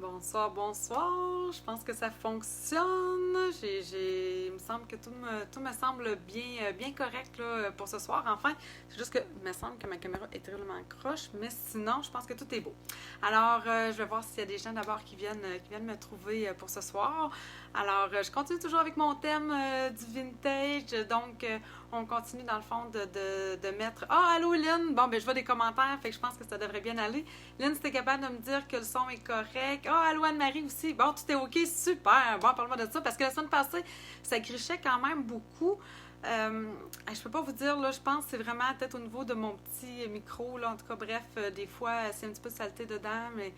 Bonsoir, bonsoir. Je pense que ça fonctionne. Il me semble que tout me semble bien correct là, pour ce soir. Enfin, c'est juste que il me semble que ma caméra est terriblement croche, mais sinon, je pense que tout est beau. Alors, je vais voir s'il y a des gens d'abord qui viennent me trouver pour ce soir. Alors, je continue toujours avec mon thème du vintage. Donc, on continue dans le fond de mettre. Ah, allô Lynn! Bon, ben, je vois des commentaires, fait que je pense que ça devrait bien aller. Lynn, si t'es capable de me dire que le son est correct. Ah, allô Anne-Marie aussi. Bon, tout est OK, super. Bon, parle-moi de ça, parce que la semaine passée, ça grichait quand même beaucoup. Je peux pas vous dire, là, je pense que c'est vraiment peut-être au niveau de mon petit micro, là, en tout cas, bref, des fois, c'est un petit peu de saleté dedans, mais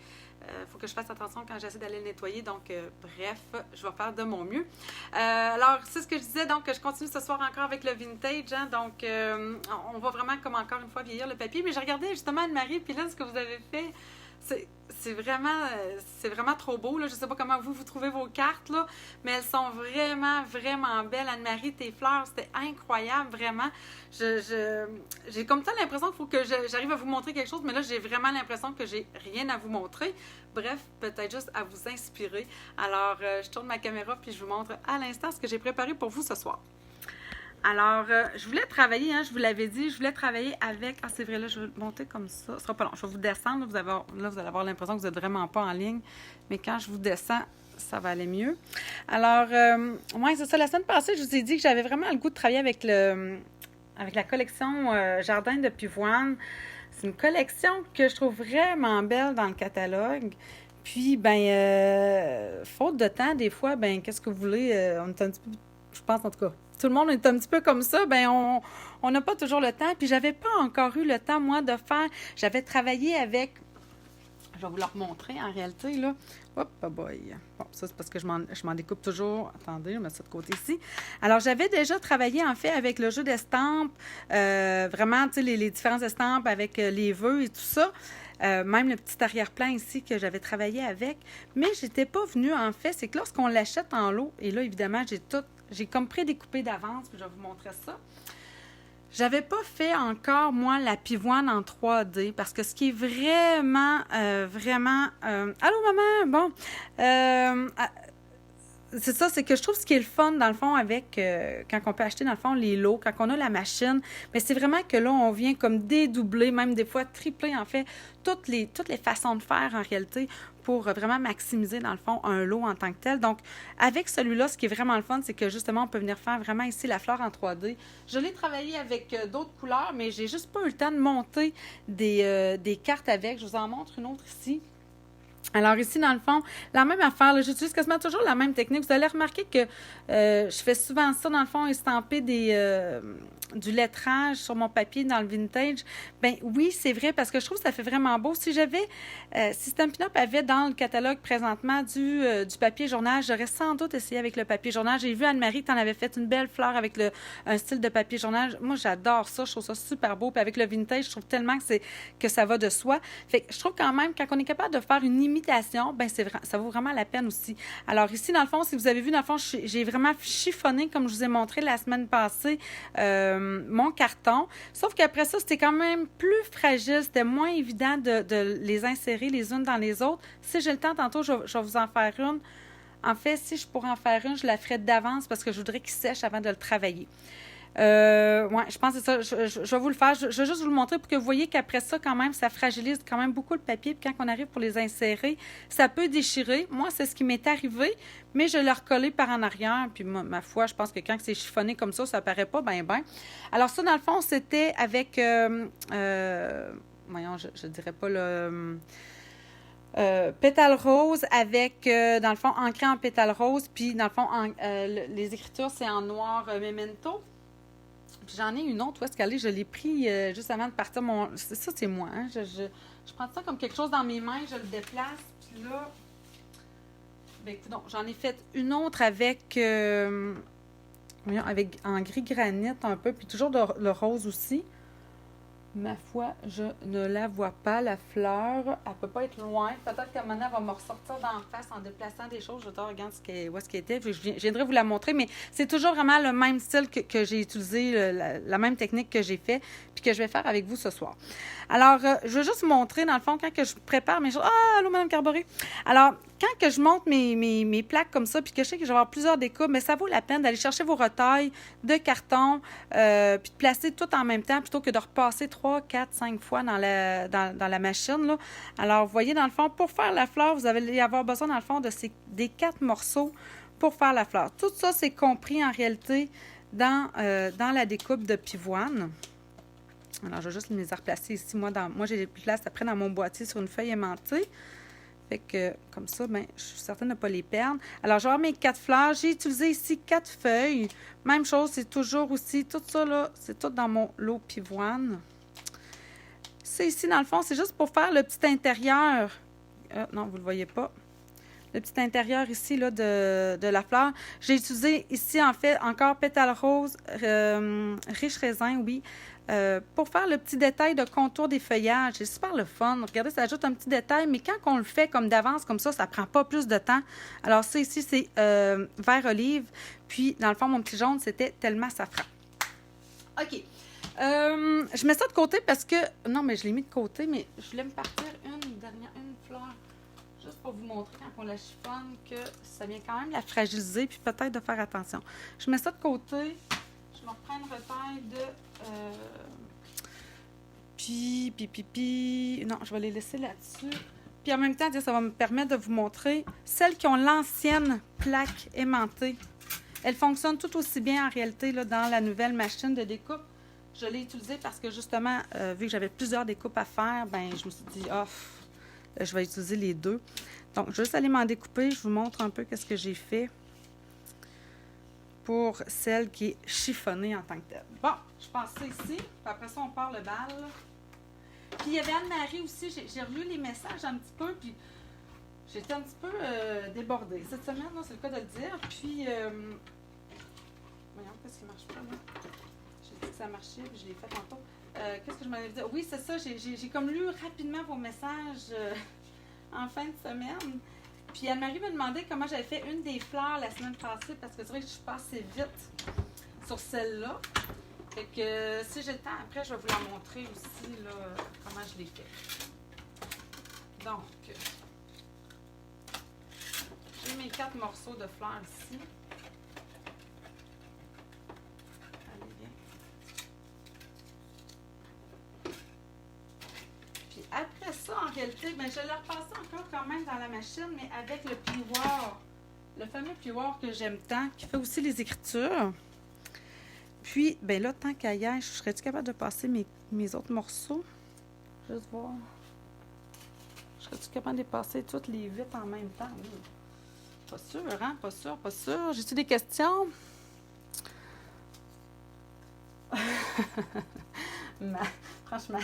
il faut que je fasse attention quand j'essaie d'aller le nettoyer, donc bref, je vais faire de mon mieux. Alors, c'est ce que je disais, donc je continue ce soir encore avec le vintage, hein, donc on va vraiment, comme encore une fois, vieillir le papier, mais j'ai regardé justement Anne-Marie, puis là, ce que vous avez fait, c'est vraiment trop beau. Là. Je ne sais pas comment vous trouvez vos cartes, là, mais elles sont vraiment belles. Anne-Marie, tes fleurs, c'était incroyable, vraiment. J'ai comme ça l'impression qu'il faut que j'arrive à vous montrer quelque chose, mais là, j'ai vraiment l'impression que j'ai rien à vous montrer. Bref, peut-être juste à vous inspirer. Alors, je tourne ma caméra puis je vous montre à l'instant ce que j'ai préparé pour vous ce soir. Alors, je voulais travailler, hein, je vous l'avais dit, je voulais travailler avec... Ah, c'est vrai, là, je vais monter comme ça. Ce sera pas long. Je vais vous descendre. Là, vous allez avoir l'impression que vous n'êtes vraiment pas en ligne. Mais quand je vous descends, ça va aller mieux. Alors, ouais, c'est ça. La semaine passée, je vous ai dit que j'avais vraiment le goût de travailler avec la collection Jardin de Pivoine. C'est une collection que je trouve vraiment belle dans le catalogue. Puis, faute de temps, des fois, qu'est-ce que vous voulez? On est un petit peu, je pense en tout cas, tout le monde est un petit peu comme ça, on n'a pas toujours le temps. Puis, j'avais pas encore eu le temps, moi, de faire. J'avais travaillé avec. Je vais vous le remontrer en réalité, là. Hop, oh boy. Bon, ça, c'est parce que je m'en découpe toujours. Attendez, je mets ça de côté ici. Alors, j'avais déjà travaillé, en fait, avec le jeu d'estampes. Vraiment, tu sais, les différentes estampes avec les vœux et tout ça. Même le petit arrière-plan ici que j'avais travaillé avec. Mais j'étais pas venue, en fait, c'est que lorsqu'on l'achète en lot, et là, évidemment, j'ai comme prédécoupé d'avance, puis je vais vous montrer ça. J'avais pas fait encore, moi, la pivoine en 3D, parce que ce qui est vraiment. Allô, maman? Bon. C'est ça, c'est que je trouve ce qui est le fun, dans le fond, avec quand on peut acheter, dans le fond, les lots, quand on a la machine, mais c'est vraiment que là, on vient comme dédoubler, même des fois tripler, en fait, toutes les façons de faire, en réalité, pour vraiment maximiser, dans le fond, un lot en tant que tel. Donc, avec celui-là, ce qui est vraiment le fun, c'est que, justement, on peut venir faire vraiment ici la fleur en 3D. Je l'ai travaillé avec d'autres couleurs, mais j'ai juste pas eu le temps de monter des cartes avec. Je vous en montre une autre ici. Alors ici, dans le fond, la même affaire, là, j'utilise quasiment toujours la même technique. Vous allez remarquer que je fais souvent ça, dans le fond, estamper du lettrage sur mon papier dans le vintage. Ben oui, c'est vrai, parce que je trouve que ça fait vraiment beau. Si Stampin' Up avait dans le catalogue présentement du papier journal, j'aurais sans doute essayé avec le papier journal. J'ai vu Anne-Marie que tu en avais fait une belle fleur avec un style de papier journal. Moi, j'adore ça. Je trouve ça super beau. Puis avec le vintage, je trouve tellement que ça va de soi. Fait que je trouve quand même, quand on est capable de faire une imitation, ça vaut vraiment la peine aussi. Alors ici, dans le fond, si vous avez vu, dans le fond, j'ai vraiment chiffonné, comme je vous ai montré la semaine passée, mon carton. Sauf qu'après ça, c'était quand même plus fragile. C'était moins évident de les insérer les unes dans les autres. Si j'ai le temps, tantôt, je vais vous en faire une. En fait, si je pourrais en faire une, je la ferais d'avance parce que je voudrais qu'il sèche avant de le travailler. Ouais, je pense que c'est ça. Je vais vous le faire. Je vais juste vous le montrer pour que vous voyez qu'après ça, quand même, ça fragilise quand même beaucoup le papier. Puis quand on arrive pour les insérer, ça peut déchirer. Moi, c'est ce qui m'est arrivé, mais je l'ai recollé par en arrière. Puis ma foi, je pense que quand c'est chiffonné comme ça paraît pas ben. Alors ça, dans le fond, c'était avec... voyons, je dirais pas le... pétale rose avec, dans le fond, ancré en pétale rose. Puis, dans le fond, les écritures, c'est en noir memento. Puis j'en ai une autre, où est-ce qu'elle est? Je l'ai pris juste avant de partir. Ça, c'est moi. Hein? Je prends ça comme quelque chose dans mes mains, je le déplace. Puis là, écoute, j'en ai fait une autre avec en gris granit un peu, puis toujours le rose aussi. Ma foi, je ne la vois pas, la fleur. Elle peut pas être loin. Peut-être qu'à un moment donné, elle va me ressortir d'en face en déplaçant des choses. Je te regarde où est-ce qu'elle était. Je viendrai vous la montrer, mais c'est toujours vraiment le même style que j'ai utilisé, la même technique que j'ai fait, puis que je vais faire avec vous ce soir. Alors, je vais juste vous montrer, dans le fond, quand que je prépare mes choses. Ah, allô, Mme Carboré. Alors, quand que je monte mes plaques comme ça, puis que je sais que je vais avoir plusieurs découpes, mais ça vaut la peine d'aller chercher vos retailles de carton, puis de placer tout en même temps, plutôt que de repasser 3, 4, 5 fois dans la machine, là. Alors, vous voyez, dans le fond, pour faire la fleur, vous allez avoir besoin, dans le fond, des 4 morceaux pour faire la fleur. Tout ça, c'est compris, en réalité, dans la découpe de pivoine. Alors, je vais juste les replacer ici. Moi, j'ai des places après dans mon boîtier sur une feuille aimantée. Fait que, comme ça, ben, je suis certaine de ne pas les perdre. Alors, je vais avoir mes 4 fleurs. J'ai utilisé ici 4 feuilles. Même chose, c'est toujours aussi, tout ça, là, c'est tout dans mon lot pivoine. C'est ici, dans le fond, c'est juste pour faire le petit intérieur. Non, vous ne le voyez pas. Le petit intérieur ici, là, de la fleur. J'ai utilisé ici, en fait, encore pétale rose, riche raisin, oui. Pour faire le petit détail de contour des feuillages. C'est super le fun. Regardez, ça ajoute un petit détail, mais quand on le fait comme d'avance, comme ça prend pas plus de temps. Alors ça, ici, c'est vert olive. Puis, dans le fond, mon petit jaune, c'était tellement safran. OK. Je mets ça de côté parce que... Non, mais je l'ai mis de côté, mais je voulais me partir une fleur, juste pour vous montrer quand on la chiffonne que ça vient quand même la fragiliser, puis peut-être de faire attention. Je mets ça de côté. Je me reprends une retaille de... Non, je vais les laisser là-dessus. Puis en même temps, ça va me permettre de vous montrer celles qui ont l'ancienne plaque aimantée. Elles fonctionnent tout aussi bien en réalité là, dans la nouvelle machine de découpe. Je l'ai utilisée parce que justement, vu que j'avais plusieurs découpes à faire, ben je me suis dit, je vais utiliser les deux. Donc, je vais juste aller m'en découper. Je vous montre un peu ce que j'ai fait pour celle qui est chiffonnée en tant que telle. Bon, je passe ça ici, puis après ça, on part le bal. Puis il y avait Anne-Marie aussi, j'ai relu les messages un petit peu, puis j'étais un petit peu débordée. Cette semaine, c'est le cas de le dire. Puis, voyons, qu'est-ce qui marche pas, là? J'ai dit que ça marchait, puis je l'ai fait tantôt. Qu'est-ce que je m'en ai dit? Oui, c'est ça, j'ai comme lu rapidement vos messages en fin de semaine. Puis Anne-Marie me demandait comment j'avais fait une des fleurs la semaine passée, parce que c'est vrai que je suis passée vite sur celle-là. Fait que si j'ai le temps, après, je vais vous la montrer aussi, là, comment je l'ai fait. Donc, j'ai mes 4 morceaux de fleurs ici. Allez, viens. Puis après ça, en réalité, ben, je l'ai repassé encore quand même dans la machine, mais avec le plioir. Le fameux plioir que j'aime tant, qui fait aussi les écritures. Puis, ben là, tant qu'à y être, serais-tu capable de passer mes autres morceaux? Juste voir. Serais-tu capable de les passer toutes les 8 en même temps? Oui. Pas sûr, hein? Pas sûr, pas sûr. J'ai-tu des questions? Franchement.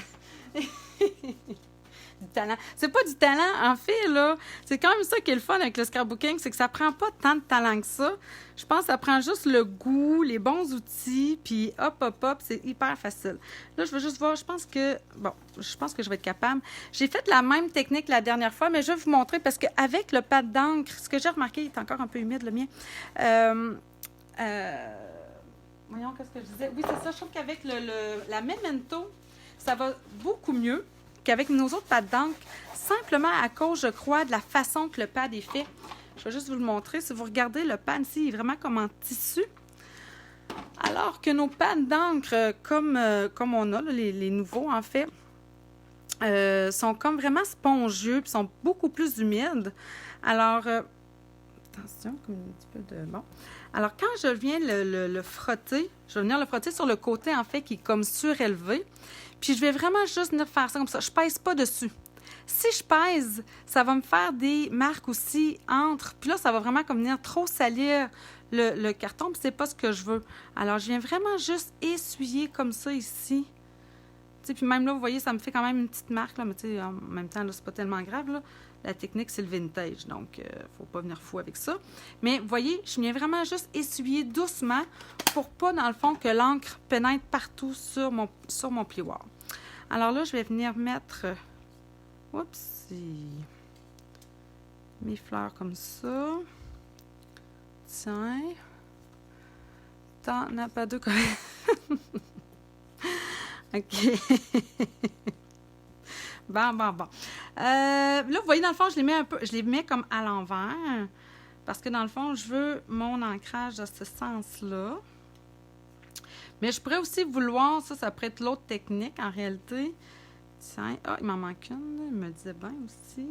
Du talent. C'est pas du talent, en fait, là. C'est quand même ça qui est le fun avec le scrapbooking, c'est que ça prend pas tant de talent que ça. Je pense que ça prend juste le goût, les bons outils, puis hop, c'est hyper facile. Là, je veux juste voir, je pense que je vais être capable. J'ai fait la même technique la dernière fois, mais je vais vous montrer parce qu'avec le pad d'encre, ce que j'ai remarqué, il est encore un peu humide, le mien. Voyons, qu'est-ce que je disais? Oui, c'est ça, je trouve qu'avec la Memento, ça va beaucoup mieux qu'avec nos autres pads d'encre, simplement à cause, je crois, de la façon que le pad est fait. Je vais juste vous le montrer. Si vous regardez, le pad ici, il est vraiment comme en tissu. Alors que nos pads d'encre, comme on a, là, les nouveaux, en fait, sont comme vraiment spongieux, puis sont beaucoup plus humides. Alors, attention, comme un petit peu de... Bon. Alors, quand je viens le frotter, je vais venir le frotter sur le côté, en fait, qui est comme surélevé. Puis, je vais vraiment juste venir faire ça comme ça. Je pèse pas dessus. Si je pèse, ça va me faire des marques aussi entre. Puis là, ça va vraiment comme venir trop salir le carton, puis c'est pas ce que je veux. Alors, je viens vraiment juste essuyer comme ça ici. Tu sais, puis même là, vous voyez, ça me fait quand même une petite marque, là, mais tu sais, en même temps, là, c'est pas tellement grave, là. La technique, c'est le vintage, donc faut pas venir fou avec ça. Mais vous voyez, je viens vraiment juste essuyer doucement pour pas, dans le fond, que l'encre pénètre partout sur mon plioir. Alors là, je vais venir mettre, mes fleurs comme ça. Tiens. T'en as pas deux comme... OK. Bon. Là, vous voyez, dans le fond, je les mets comme à l'envers. Parce que dans le fond, je veux mon ancrage dans ce sens-là. Mais je pourrais aussi vouloir, ça pourrait être l'autre technique en réalité. Tiens, il m'en manque une. Il me disait bien aussi.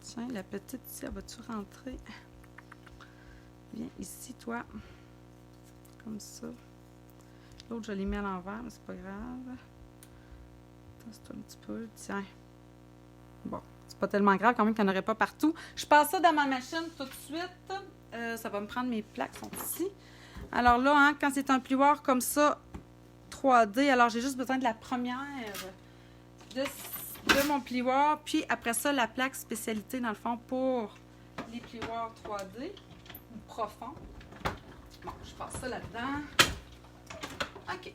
Tiens, la petite ici, elle va-tu rentrer? Viens ici, toi. Comme ça. L'autre, je l'ai mis à l'envers, mais c'est pas grave. Tasse-toi un petit peu. Tiens. Bon, c'est pas tellement grave quand même qu'il n'y en aurait pas partout. Je passe ça dans ma machine tout de suite. Ça va me prendre mes plaques, sont ici. Alors là, quand c'est un plioir comme ça, 3D, alors j'ai juste besoin de la première de mon plioir. Puis après ça, la plaque spécialité, dans le fond, pour les plioirs 3D ou profonds. Bon, je passe ça là-dedans. OK.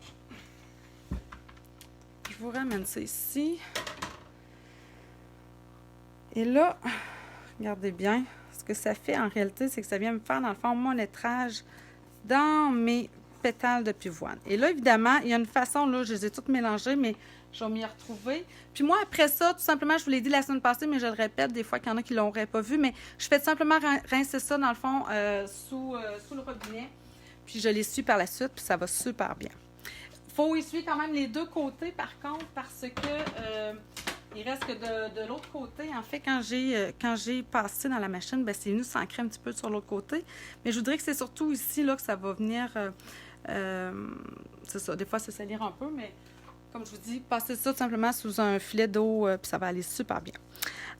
Je vous ramène ça ici. Et là, regardez bien, ce que ça fait en réalité, c'est que ça vient me faire, dans le fond, mon lettrage dans mes pétales de pivoine. Et là, évidemment, il y a une façon, là, je les ai toutes mélangées, mais je vais m'y retrouver. Puis moi, après ça, tout simplement, je vous l'ai dit la semaine passée, mais je le répète, des fois qu'il y en a qui ne l'auraient pas vu, mais je fais tout simplement rincer ça, dans le fond, sous le robinet. Puis je l'essuie par la suite, puis ça va super bien. Il faut essuyer quand même les deux côtés, par contre, parce que il reste que de l'autre côté, en fait, quand j'ai passé dans la machine, ben, c'est venu s'ancrer un petit peu sur l'autre côté. Mais je voudrais que c'est surtout ici là, que ça va venir, c'est ça, des fois, c'est salir un peu, mais comme je vous dis, passez ça tout simplement sous un filet d'eau, puis ça va aller super bien.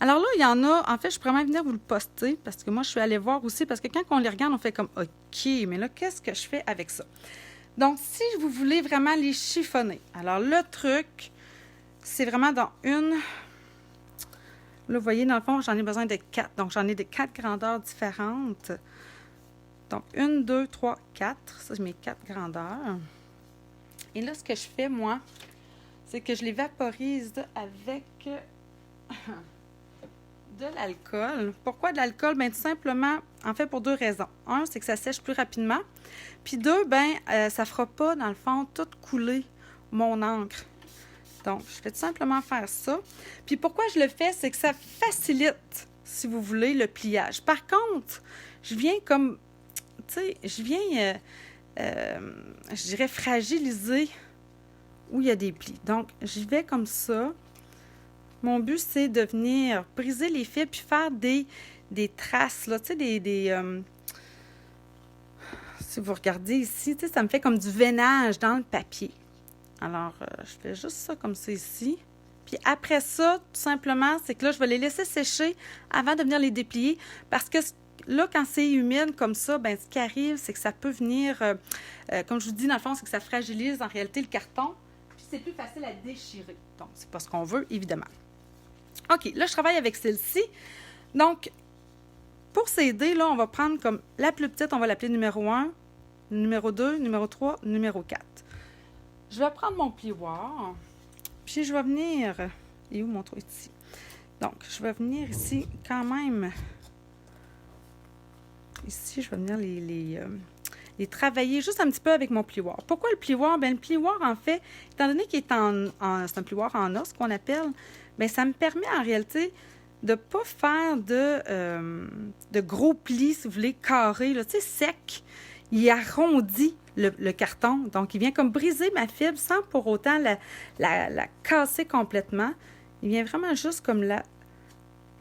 Alors là, il y en a, en fait, je pourrais même venir vous le poster, parce que moi, je suis allée voir aussi, parce que quand on les regarde, on fait comme, OK, mais là, qu'est-ce que je fais avec ça? Donc, si vous voulez vraiment les chiffonner, alors le truc, c'est vraiment dans une... Là, vous voyez, dans le fond, j'en ai besoin de 4. Donc, j'en ai de 4 grandeurs différentes. Donc, 1, 2, 3, 4. Ça, c'est mes 4 grandeurs. Et là, ce que je fais, moi, c'est que je les vaporise avec de l'alcool. Pourquoi de l'alcool? Bien, tout simplement, en fait, pour deux raisons. Un, c'est que ça sèche plus rapidement. Puis deux, bien, ça ne fera pas, dans le fond, tout couler mon encre. Donc, je vais tout simplement faire ça. Puis pourquoi je le fais, c'est que ça facilite, si vous voulez, le pliage. Par contre, je viens comme, tu sais, je dirais fragiliser où il y a des plis. Donc, j'y vais comme ça. Mon but, c'est de venir briser les fils puis faire des traces, là, tu sais, si vous regardez ici, tu sais, ça me fait comme du veinage dans le papier. Alors, je fais juste ça comme ça ici. Puis après ça, tout simplement, c'est que là, je vais les laisser sécher avant de venir les déplier. Parce que là, quand c'est humide comme ça, bien, ce qui arrive, c'est que ça peut venir, comme je vous dis, dans le fond, c'est que ça fragilise en réalité le carton. Puis c'est plus facile à déchirer. Donc, c'est pas ce qu'on veut, évidemment. OK, là, je travaille avec celle-ci. Donc, pour s'aider, là, on va prendre comme la plus petite, on va l'appeler numéro 1, numéro 2, numéro 3, numéro 4. Je vais prendre mon plioir, puis je vais venir... Et où mon trou ici? Donc, je vais venir ici quand même... Ici, je vais venir les travailler juste un petit peu avec mon plioir. Pourquoi le plioir? Bien, le plioir, en fait, étant donné qu'il est c'est un plioir en os, qu'on appelle, bien, ça me permet en réalité de ne pas faire de gros plis, si vous voulez, carrés, là, tu sais, secs. Il arrondit le carton. Donc, il vient comme briser ma fibre sans pour autant la casser complètement. Il vient vraiment juste comme je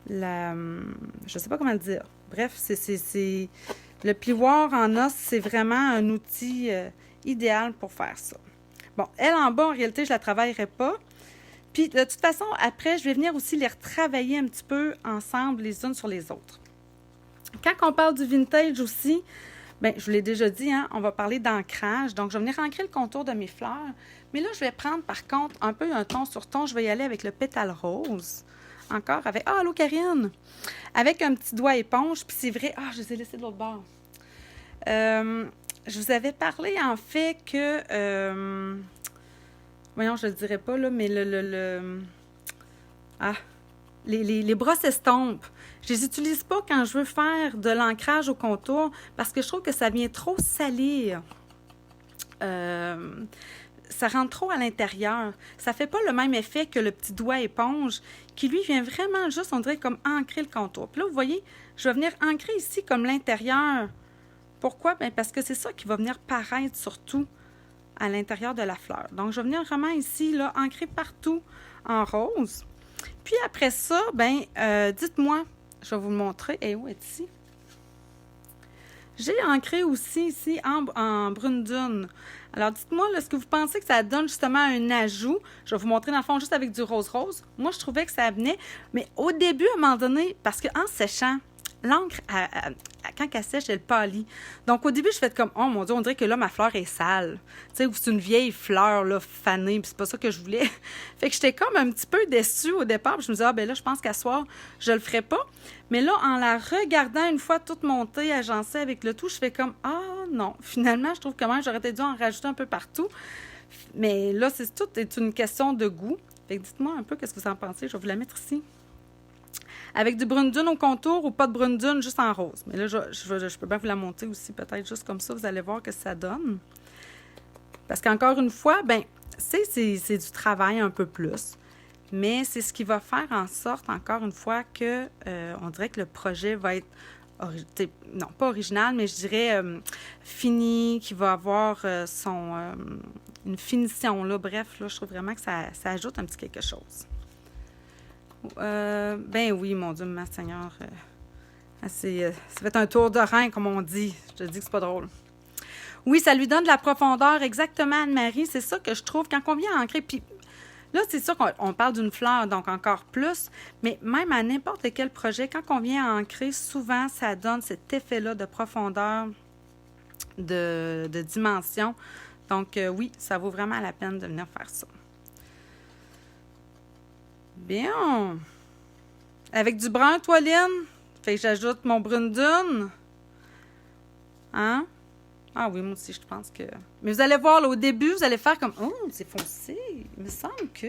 ne sais pas comment le dire. Bref, c'est le plioir en os, c'est vraiment un outil idéal pour faire ça. Bon, elle en bas, en réalité, je ne la travaillerai pas. Puis, de toute façon, après, je vais venir aussi les retravailler un petit peu ensemble, les unes sur les autres. Quand on parle du vintage aussi, bien, je vous l'ai déjà dit, hein, on va parler d'ancrage. Donc, je vais venir ancrer le contour de mes fleurs. Mais là, je vais prendre, par contre, un peu un ton sur ton. Je vais y aller avec le pétale rose. Encore avec... Ah, allô, Karine! Avec un petit doigt éponge. Puis c'est vrai... Ah, je les ai laissés de l'autre bord. Je vous avais parlé, en fait, que... voyons, je le dirais pas, là, mais ah, les brosses estompes. Je les utilise pas quand je veux faire de l'ancrage au contour parce que je trouve que ça vient trop salir. Ça rentre trop à l'intérieur. Ça fait pas le même effet que le petit doigt éponge qui, lui, vient vraiment juste, on dirait, comme ancrer le contour. Puis là, vous voyez, je vais venir ancrer ici comme l'intérieur. Pourquoi? Bien, parce que c'est ça qui va venir paraître surtout à l'intérieur de la fleur. Donc, je vais venir vraiment ici, là, ancrer partout en rose. Puis après ça, bien, dites-moi, je vais vous le montrer. Et où est ici? J'ai ancré aussi ici en brune dune. Alors, dites-moi, est-ce que vous pensez que ça donne justement un ajout? Je vais vous montrer dans le fond juste avec du rose-rose. Moi, je trouvais que ça venait, mais au début, à un moment donné, parce qu'en séchant, l'encre, quand elle sèche, elle pâlit. Donc, au début, je fais comme, oh mon Dieu, on dirait que là, ma fleur est sale. Tu sais, c'est une vieille fleur, là, fanée, puis c'est pas ça que je voulais. Fait que j'étais comme un petit peu déçue au départ, puis je me disais, ah ben là, je pense qu'à soir, je le ferai pas. Mais là, en la regardant une fois toute montée, agencée avec le tout, je fais comme, ah non, finalement, je trouve que même j'aurais peut-être dû en rajouter un peu partout. Mais là, tout est une question de goût. Fait que dites-moi un peu qu'est-ce que vous en pensez. Je vais vous la mettre ici. Avec du brune dune au contour ou pas de brune dune, juste en rose. Mais là, je peux bien vous la monter aussi, peut-être juste comme ça. Vous allez voir que ça donne. Parce qu'encore une fois, ben, c'est du travail un peu plus. Mais c'est ce qui va faire en sorte, encore une fois, que on dirait que le projet va être, non, pas original, mais je dirais fini, qui va avoir une finition. Là. Bref, là, je trouve vraiment que ça ajoute un petit quelque chose. Ben oui, mon Dieu, ma Seigneur. Ça fait un tour de rein, comme on dit. Je te dis que c'est pas drôle. Oui, ça lui donne de la profondeur, exactement, Anne-Marie. C'est ça que je trouve. Quand on vient ancrer, puis là, c'est sûr qu'on parle d'une fleur, donc encore plus, mais même à n'importe quel projet, quand on vient ancrer, souvent, ça donne cet effet-là de profondeur, de dimension. Donc, oui, ça vaut vraiment la peine de venir faire ça. Bien. Avec du brun, toi, Lynn? Fait que j'ajoute mon brune dune. Hein? Ah oui, moi aussi, je pense que... Mais vous allez voir, là, au début, vous allez faire comme... Oh, c'est foncé. Il me semble que...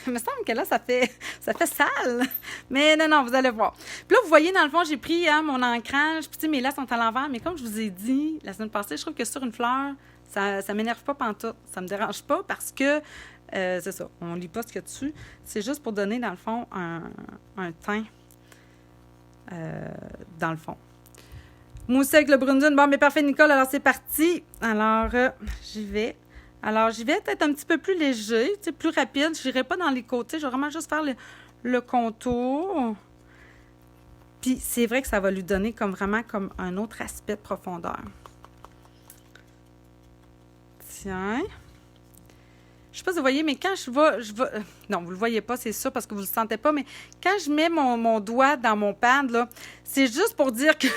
Il me semble que là, ça fait sale. Mais non, vous allez voir. Puis là, vous voyez, dans le fond, j'ai pris mon ancrage. Puis, tu sais, mes laits sont à l'envers. Mais comme je vous ai dit la semaine passée, je trouve que sur une fleur, ça m'énerve pas pantoute. Ça me dérange pas parce que... c'est ça, on lit pas ce qu'il y a dessus. C'est juste pour donner, dans le fond, un teint dans le fond. Moi aussi avec le brune dune. Bon, mais parfait, Nicole. Alors, c'est parti. Alors, j'y vais. Alors, j'y vais peut-être un petit peu plus léger, tu sais, plus rapide. Je n'irai pas dans les côtés. Je vais vraiment juste faire le contour. Puis, c'est vrai que ça va lui donner vraiment comme un autre aspect de profondeur. Tiens. Je sais pas si vous voyez, mais quand je vais... Non, vous le voyez pas, c'est ça, parce que vous le sentez pas, mais quand je mets mon doigt dans mon pad, là, c'est juste pour dire que,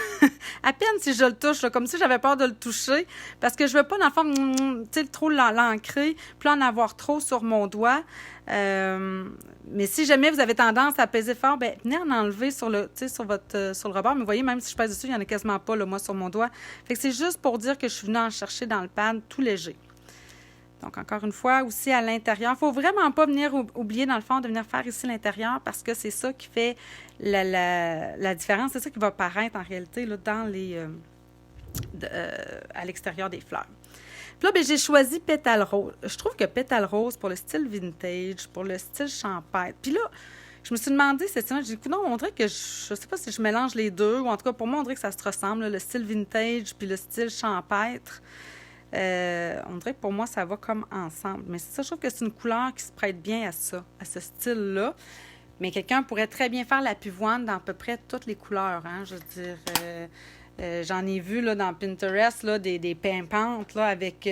à peine si je le touche, là, comme si j'avais peur de le toucher, parce que je veux pas, dans le fond, tu sais, trop l'ancrer, puis en avoir trop sur mon doigt. Mais si jamais vous avez tendance à peser fort, ben venez en enlever sur le rebord. Mais vous voyez, même si je pèse dessus, il n'y en a quasiment pas, là, moi, sur mon doigt. Fait que c'est juste pour dire que je suis venue en chercher dans le pad tout léger. Donc, encore une fois, aussi à l'intérieur. Il ne faut vraiment pas venir oublier, dans le fond, de venir faire ici l'intérieur parce que c'est ça qui fait la différence. C'est ça qui va apparaître en réalité là, dans à l'extérieur des fleurs. Puis là, ben, j'ai choisi Pétale Rose. Je trouve que Pétale Rose, pour le style vintage, pour le style champêtre. Puis là, je me suis demandé, j'ai dit, non, on dirait que je ne sais pas si je mélange les deux, ou en tout cas, pour moi, on dirait que ça se ressemble, là, le style vintage puis le style champêtre. On dirait que pour moi, ça va comme ensemble. Mais c'est ça, je trouve que c'est une couleur qui se prête bien à ça, à ce style-là. Mais quelqu'un pourrait très bien faire la pivoine dans à peu près toutes les couleurs. Hein? Je veux dire, j'en ai vu là, dans Pinterest là, des pimpantes là, avec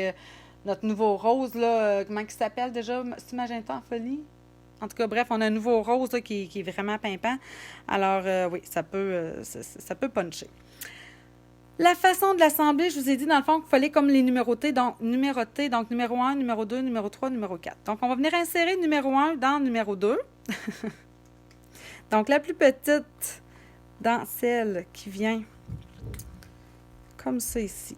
notre nouveau rose. Là, comment il s'appelle déjà? C'est Magenta en folie? En tout cas, bref, on a un nouveau rose là, qui est vraiment pimpant. Alors, oui, ça peut puncher. La façon de l'assembler, je vous ai dit dans le fond qu'il fallait comme les numéroter. Donc, numéro 1, numéro 2, numéro 3, numéro 4. Donc, on va venir insérer numéro 1 dans numéro 2. Donc, la plus petite dans celle qui vient comme ça ici.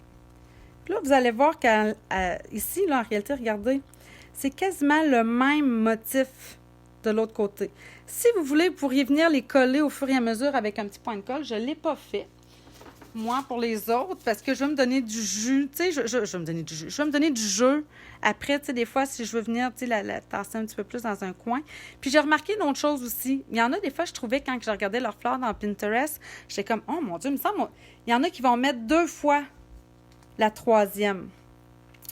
Puis là, vous allez voir qu'ici, là, en réalité, regardez, c'est quasiment le même motif de l'autre côté. Si vous voulez, vous pourriez venir les coller au fur et à mesure avec un petit point de colle. Je ne l'ai pas fait, moi, pour les autres, parce que je veux me donner du jus. Tu sais, je veux me donner du jus. Je veux me donner du jeu. Après, tu sais, des fois, si je veux venir, tu sais, la tasser un petit peu plus dans un coin. Puis j'ai remarqué une autre chose aussi. Il y en a des fois, je trouvais, quand je regardais leurs fleurs dans Pinterest, j'étais comme, oh mon Dieu, il me semble, il y en a qui vont mettre 2 fois la 3e.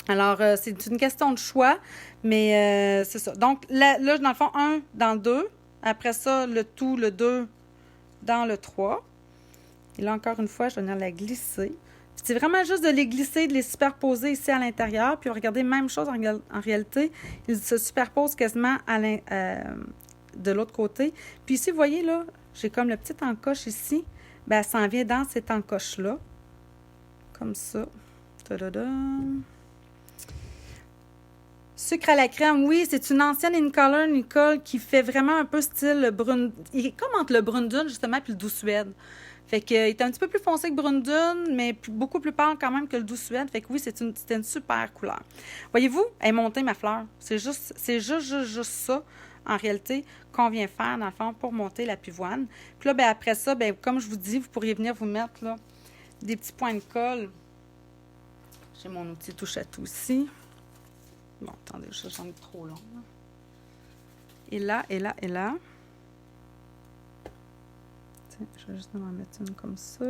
Alors, c'est une question de choix, mais c'est ça. Donc, là, dans le fond, 1 dans le 2. Après ça, le 2 dans le 3. Et là, encore une fois, je vais venir la glisser. C'est vraiment juste de les glisser, de les superposer ici à l'intérieur. Puis, regardez, même chose en réalité. Ils se superposent quasiment de l'autre côté. Puis ici, vous voyez, là, j'ai comme le petit encoche ici. Bien, ça en vient dans cette encoche-là. Comme ça. Ta-da-da! Sucre à la crème, oui, c'est une ancienne In-Color Nicole qui fait vraiment un peu style brune. Il est comme entre le brune-dune, justement, puis le doux suède. Fait qu'il est un petit peu plus foncé que brune-dune, mais beaucoup plus pâle quand même que le doux suède. Fait que oui, c'était une super couleur. Voyez-vous, elle est montée, ma fleur. C'est juste ça, en réalité, qu'on vient faire, dans le fond, pour monter la pivoine. Puis là, ben, après ça, ben, comme je vous dis, vous pourriez venir vous mettre là, des petits points de colle. J'ai mon outil touche à tout ici. Bon, attendez, j'en ai trop long. Là. Et là, et là, et là. Tiens, je vais juste en mettre une comme ça.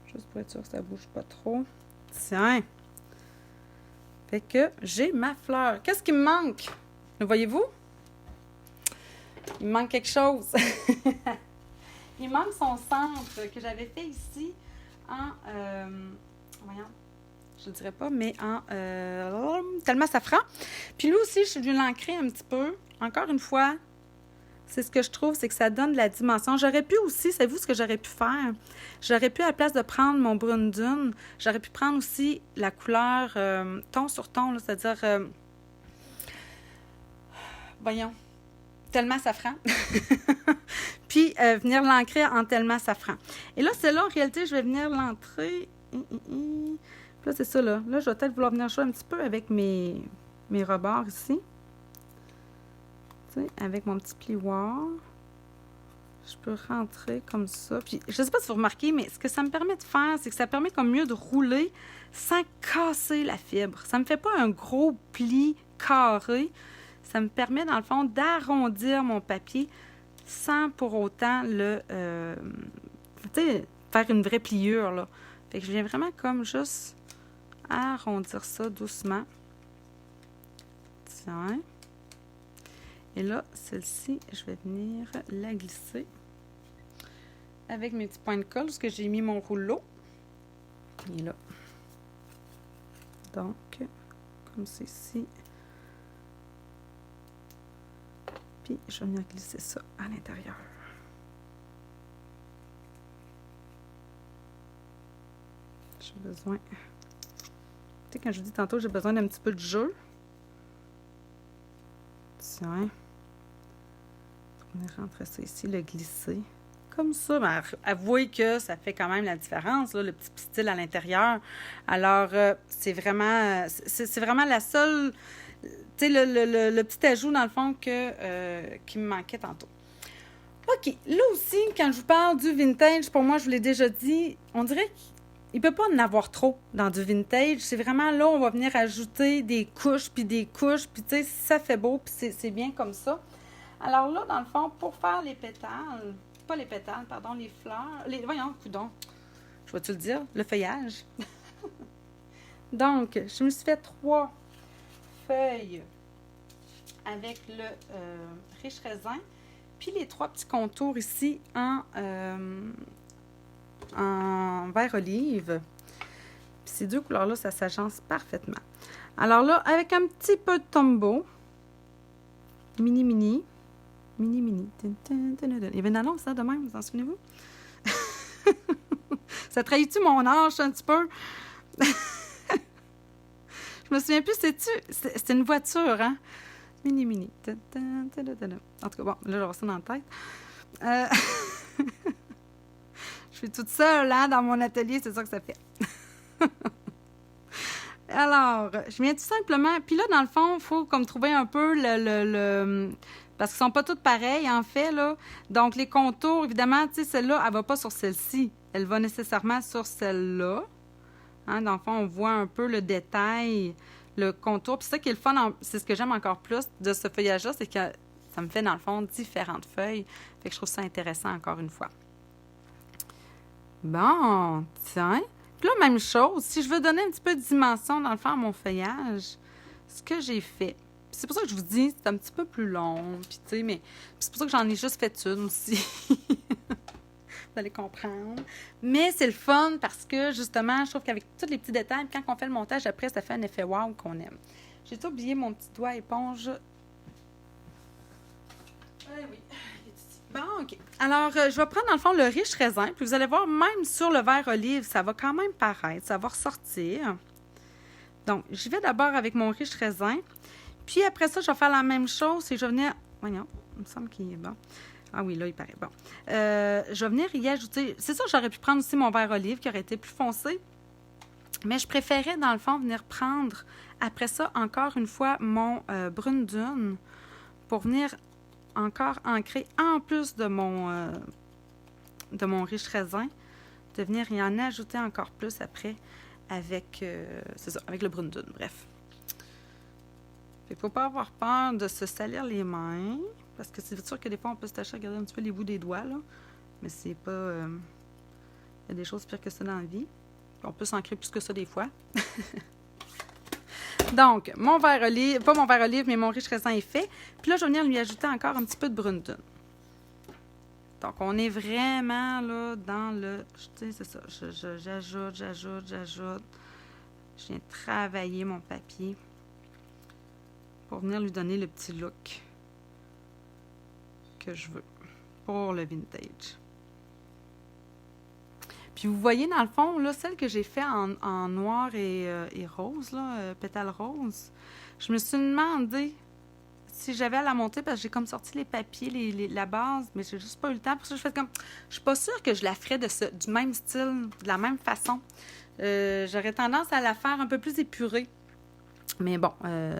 Juste pour être sûr que ça ne bouge pas trop. Tiens! Fait que j'ai ma fleur. Qu'est-ce qui me manque? Le voyez-vous? Il me manque quelque chose. Il manque son centre que j'avais fait ici en... voyons. Je ne dirais pas, mais en tellement safran. Puis lui aussi, je suis venue l'ancrer un petit peu. Encore une fois, c'est ce que je trouve, c'est que ça donne de la dimension. J'aurais pu aussi, savez-vous ce que j'aurais pu faire? J'aurais pu, à la place de prendre mon brune dune, j'aurais pu prendre aussi la couleur ton sur ton, là, c'est-à-dire, voyons, tellement safran. Puis venir l'ancrer en tellement safran. Et là, celle-là, en réalité, je vais venir l'entrer... Là, c'est ça, là. Là, je vais peut-être vouloir venir jouer un petit peu avec mes rebords ici. Tu sais, avec mon petit plioir. Je peux rentrer comme ça. Puis, je ne sais pas si vous remarquez, mais ce que ça me permet de faire, c'est que ça permet comme mieux de rouler sans casser la fibre. Ça ne me fait pas un gros pli carré. Ça me permet, dans le fond, d'arrondir mon papier sans pour autant le... tu sais, faire une vraie pliure, là. Fait que je viens vraiment comme juste... arrondir ça doucement. Tiens. Et là, celle-ci, je vais venir la glisser avec mes petits points de colle parce que j'ai mis mon rouleau. Et là. Donc, comme c'est ici. Puis, je vais venir glisser ça à l'intérieur. J'ai besoin... Tu sais, quand je vous dis tantôt, j'ai besoin d'un petit peu de jeu. Tiens. On va rentrer ça ici, le glisser. Comme ça. Ben, avouez que ça fait quand même la différence, là, le petit pistil à l'intérieur. Alors, c'est vraiment la seule... Tu sais, le petit ajout, dans le fond, qui me manquait tantôt. OK. Là aussi, quand je vous parle du vintage, pour moi, je vous l'ai déjà dit, on dirait qu'il ne peut pas en avoir trop dans du vintage. C'est vraiment là, on va venir ajouter des couches, puis des couches, puis tu sais, ça fait beau, puis c'est bien comme ça. Alors là, dans le fond, pour faire les pétales, pas les pétales, pardon, les fleurs, voyons, coudonc, je vais te le dire, le feuillage. Donc, je me suis fait 3 feuilles avec le riche raisin, puis les 3 petits contours ici en vert olive. Puis ces 2 couleurs-là, ça s'agence parfaitement. Alors là, avec un petit peu de tombeau, mini. Il y avait une annonce, ça, de même, vous en souvenez-vous? Ça trahit-tu mon âge un petit peu? Je me souviens plus, c'était une voiture, hein? Mini. En tout cas, bon, là, j'aurai ça dans la tête. Je suis toute seule, là, dans mon atelier, c'est ça que ça fait. Alors, je viens tout simplement... Puis là, dans le fond, il faut comme trouver un peu parce qu'ils sont pas toutes pareilles, en fait, là. Donc, les contours, évidemment, tu sais, celle-là, elle va pas sur celle-ci. Elle va nécessairement sur celle-là. Hein, dans le fond, on voit un peu le détail, le contour. Puis c'est ça qui est le fun, c'est ce que j'aime encore plus de ce feuillage-là, c'est que ça me fait, dans le fond, différentes feuilles. Fait que je trouve ça intéressant, encore une fois. Bon, tiens. Puis là, même chose, si je veux donner un petit peu de dimension, dans le fond, à mon feuillage, ce que j'ai fait... C'est pour ça que je vous dis, c'est un petit peu plus long, puis tu sais, mais c'est pour ça que j'en ai juste fait une aussi. Vous allez comprendre. Mais c'est le fun parce que, justement, je trouve qu'avec tous les petits détails, quand on fait le montage, après, ça fait un effet wow qu'on aime. J'ai oublié mon petit doigt éponge. Oui. Bon, OK. Alors, je vais prendre, dans le fond, le riche raisin. Puis vous allez voir, même sur le verre olive, ça va quand même paraître. Ça va ressortir. Donc, j'y vais d'abord avec mon riche raisin. Puis après ça, je vais faire la même chose et je vais venir... Voyons, il me semble qu'il est bon. Ah oui, là, il paraît bon. Je vais venir y ajouter... C'est ça, j'aurais pu prendre aussi mon verre olive qui aurait été plus foncé. Mais je préférais, dans le fond, venir prendre, après ça, encore une fois, mon brune dune pour venir encore ancrer, en plus de mon riche raisin, de venir y en ajouter encore plus après avec, c'est ça, avec le brune dune, bref. Il ne faut pas avoir peur de se salir les mains, parce que c'est sûr que des fois, on peut se tâcher à regarder un petit peu les bouts des doigts, là. Mais c'est pas... Il y a des choses pires que ça dans la vie. On peut s'ancrer plus que ça des fois. Donc, mon verre olive, pas mon verre olive, mais mon riche raisin est fait. Puis là, je vais venir lui ajouter encore un petit peu de brune dune. Donc, on est vraiment là dans le... Tu sais, c'est ça. J'ajoute. Je viens travailler mon papier pour venir lui donner le petit look que je veux pour le vintage. Puis vous voyez, dans le fond, là, celle que j'ai fait en noir et rose, là, pétale rose, je me suis demandé si j'avais à la monter parce que j'ai comme sorti les papiers, la base, mais j'ai juste pas eu le temps. Pour ça, je fais comme... Je suis pas sûre que je la ferais du même style, de la même façon. J'aurais tendance à la faire un peu plus épurée. Mais bon,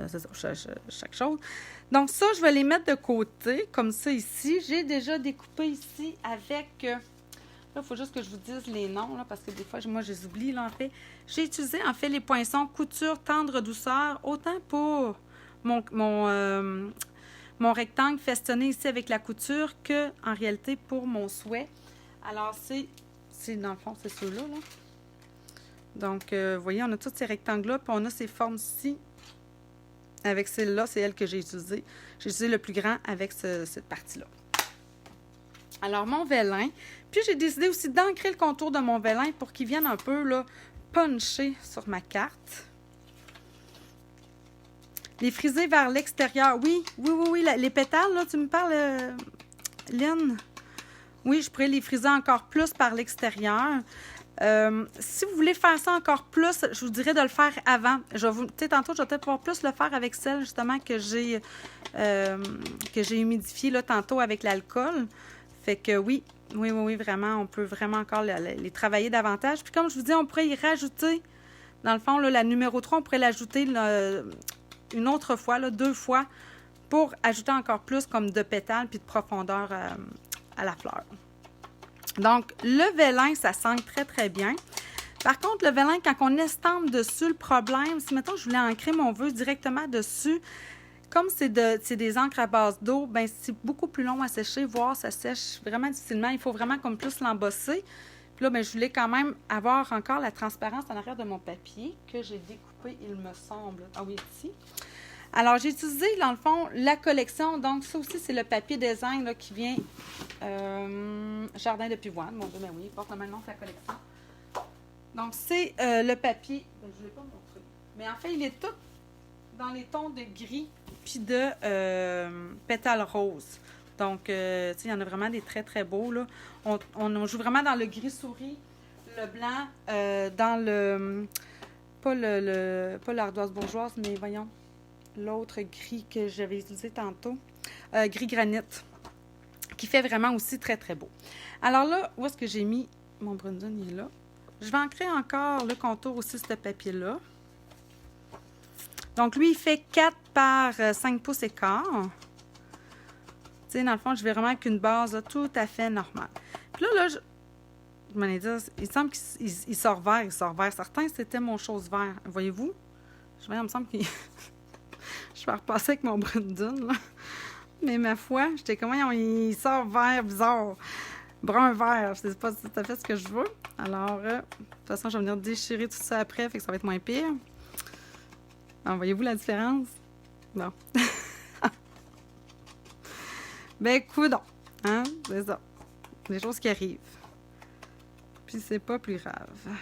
c'est ça, chaque chose. Donc ça, je vais les mettre de côté, comme ça ici. J'ai déjà découpé ici avec... là, il faut juste que je vous dise les noms, là, parce que des fois, moi, je les oublie, là, en fait. J'ai utilisé, en fait, les poinçons couture tendre douceur, autant pour mon rectangle festonné ici avec la couture que, en réalité, pour mon souhait. Alors, c'est dans le fond, c'est ceux-là, là. Donc, vous voyez, on a tous ces rectangles-là, puis on a ces formes-ci. Avec celle-là, c'est elle que j'ai utilisée. J'ai utilisé le plus grand avec cette partie-là. Alors, mon vélin. Puis, j'ai décidé aussi d'ancrer le contour de mon vélin pour qu'il vienne un peu, là, puncher sur ma carte. Les friser vers l'extérieur. Oui, les pétales, là, tu me parles, Lynn? Oui, je pourrais les friser encore plus par l'extérieur. Si vous voulez faire ça encore plus, je vous dirais de le faire avant. Tantôt, je vais peut-être pouvoir plus le faire avec celle, justement, que j'ai humidifiée, là, tantôt avec l'alcool. Fait que oui, vraiment, on peut vraiment encore les travailler davantage. Puis comme je vous dis, on pourrait y rajouter, dans le fond, là, la numéro 3, on pourrait l'ajouter une autre fois, là, 2 fois, pour ajouter encore plus comme de pétales puis de profondeur à la fleur. Donc, le vélin, ça sent très, très bien. Par contre, le vélin, quand on estampe dessus, le problème, si, mettons, je voulais ancrer mon vœu directement dessus, comme c'est des encres à base d'eau, ben c'est beaucoup plus long à sécher, voire ça sèche vraiment difficilement. Il faut vraiment comme plus l'embosser. Puis là, ben, je voulais quand même avoir encore la transparence en arrière de mon papier que j'ai découpé, il me semble. Ah oui, ici. Alors, j'ai utilisé, dans le fond, la collection. Donc, ça aussi, c'est le papier design là, qui vient Jardin de Pivoine. Mon Dieu, ben oui, il porte le même nom que la collection. Donc, c'est le papier. Ben, je ne l'ai pas montré. Mais en fait, il est tout dans les tons de gris puis de pétales roses. Donc, tu sais, il y en a vraiment des très, très beaux, là. On joue vraiment dans le gris souris, le blanc, dans le... Pas l'ardoise bourgeoise, mais voyons, l'autre gris que j'avais utilisé tantôt, gris granit, qui fait vraiment aussi très, très beau. Alors là, où est-ce que j'ai mis mon brune dune? Il est là. Je vais ancrer encore le contour aussi de ce papier-là. Donc, lui, il fait 4 par 5 pouces et quart. Tu sais, dans le fond, je vais vraiment avec une base là, tout à fait normale. Puis là, je m'en ai dit, il semble qu'il sort vert, Certains, c'était mon chose vert. Voyez-vous? Il me semble qu'il... Je vais repasser avec mon brun de dune, là. Mais ma foi, j'étais comme, il sort vert bizarre. Brun vert, je sais pas si tout à fait ce que je veux. Alors, de toute façon, je vais venir déchirer tout ça après, fait que ça va être moins pire. Alors, voyez-vous la différence? Bon. Ben, coudonc. Hein? C'est ça. Des choses qui arrivent. Puis, c'est pas plus grave.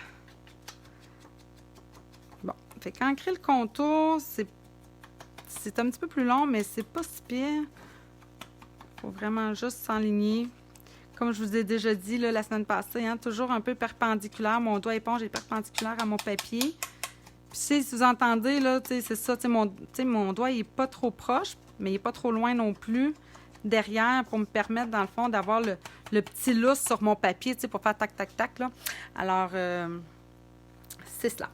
Bon. Fait qu'ancrer le contour, c'est un petit peu plus long, mais c'est pas si pire. Faut vraiment juste s'enligner. Comme je vous ai déjà dit là, la semaine passée, hein, toujours un peu perpendiculaire. Mon doigt éponge est perpendiculaire à mon papier. Puis si vous entendez, là, c'est ça, mon doigt il n'est pas trop proche, mais il n'est pas trop loin non plus derrière pour me permettre, dans le fond, d'avoir le petit lousse sur mon papier, pour faire tac, tac, tac. Là. Alors, c'est cela.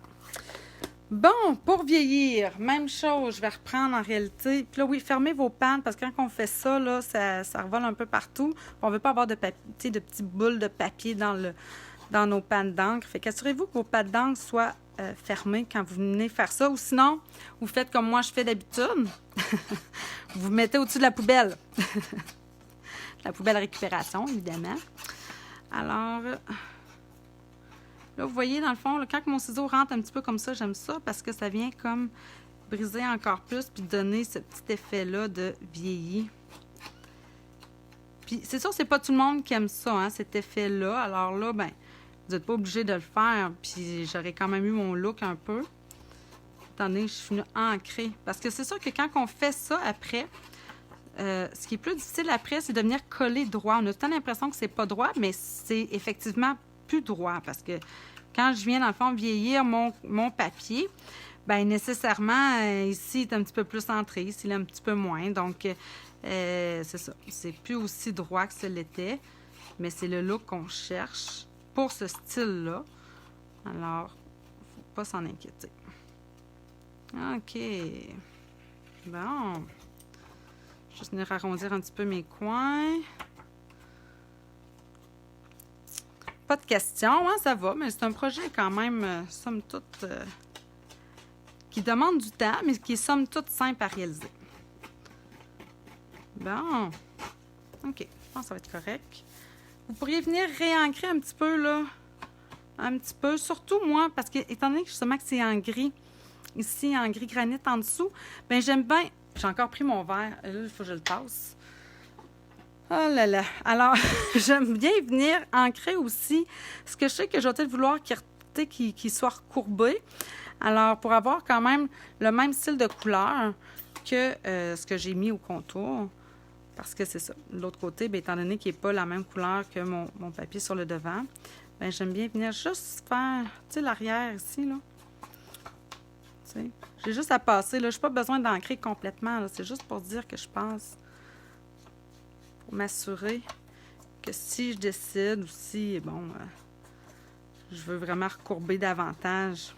Bon, pour vieillir, même chose, je vais reprendre en réalité. Puis là, oui, fermez vos pannes, parce que quand on fait ça, là, ça revole un peu partout. On ne veut pas avoir de petites boules de papier dans nos pannes d'encre. Fait qu'assurez-vous que vos pannes d'encre soient fermées quand vous venez faire ça. Ou sinon, vous faites comme moi je fais d'habitude. Vous mettez au-dessus de la poubelle. La poubelle récupération, évidemment. Alors... Là, vous voyez, dans le fond, là, quand mon ciseau rentre un petit peu comme ça, j'aime ça parce que ça vient comme briser encore plus puis donner ce petit effet-là de vieilli. Puis, c'est sûr, c'est pas tout le monde qui aime ça, hein, cet effet-là. Alors là, ben, vous n'êtes pas obligé de le faire. Puis, j'aurais quand même eu mon look un peu. Étant donné que je suis venue ancrer. Parce que c'est sûr que quand on fait ça après, ce qui est plus difficile après, c'est de venir coller droit. On a tout l'impression que c'est pas droit, mais c'est effectivement plus droit parce que quand je viens dans le fond vieillir mon papier, bien nécessairement ici il est un petit peu plus centré, ici il est un petit peu moins, donc c'est ça, c'est plus aussi droit que ce l'était, mais c'est le look qu'on cherche pour ce style-là, alors faut pas s'en inquiéter. OK, bon, je vais venir arrondir un petit peu mes coins. Pas de questions, hein, ça va, mais c'est un projet quand même, somme toute, qui demande du temps, mais qui est somme toute simple à réaliser. Bon, OK, je pense que ça va être correct. Vous pourriez venir réancrer un petit peu, là, un petit peu, surtout moi, parce que, étant donné que justement que c'est en gris, ici, en gris granit en dessous, bien, j'aime bien, j'ai encore pris mon verre, là, il faut que je le passe. Oh là là! Alors, j'aime bien venir ancrer aussi ce que je sais que je vais peut-être vouloir qu'il soit recourbé. Alors, pour avoir quand même le même style de couleur que ce que j'ai mis au contour. Parce que c'est ça. De l'autre côté, bien, étant donné qu'il n'est pas la même couleur que mon papier sur le devant, bien, j'aime bien venir juste faire, tu sais, l'arrière ici, là. Tu sais, j'ai juste à passer, là. Je n'ai pas besoin d'ancrer complètement, là. C'est juste pour dire que je passe. M'assurer que si je décide ou si, bon, je veux vraiment recourber davantage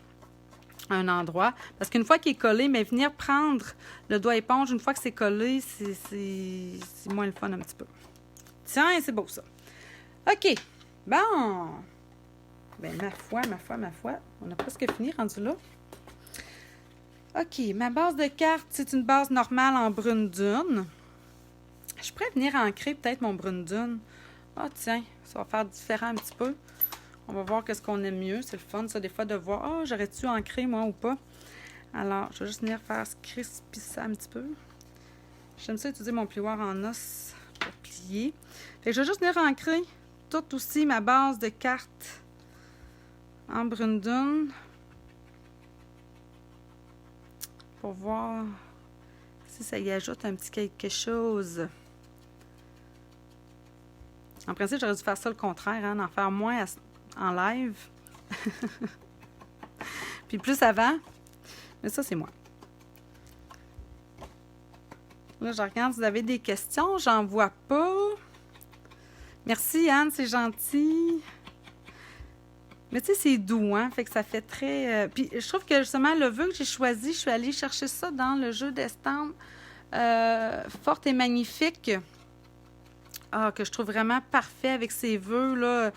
un endroit. Parce qu'une fois qu'il est collé, mais venir prendre le doigt éponge, une fois que c'est collé, c'est moins le fun un petit peu. Tiens, c'est beau ça. OK. Bon. Ben ma foi. On a presque fini, rendu là. OK. Ma base de carte, c'est une base normale en brune dune. Je pourrais venir ancrer peut-être mon brune dune. Ah, tiens, ça va faire différent un petit peu. On va voir qu'est-ce qu'on aime mieux. C'est le fun, ça, des fois, de voir, ah, j'aurais-tu ancré, moi, ou pas. Alors, je vais juste venir faire crispy ça un petit peu. J'aime ça utiliser mon plioir en os pour plier. Fait que je vais juste venir ancrer toute aussi ma base de carte en brune dune. Pour voir si ça y ajoute un petit quelque chose. En principe, j'aurais dû faire ça le contraire, hein, d'en faire moins en live. Puis plus avant. Mais ça, c'est moi. Là, je regarde si vous avez des questions. J'en vois pas. Merci, Anne, c'est gentil. Mais tu sais, c'est doux, hein? Fait que ça fait très... Puis je trouve que justement, le vœu que j'ai choisi, je suis allée chercher ça dans le jeu d'estampes Forte et Magnifique. Ah, que je trouve vraiment parfait avec ces vœux là,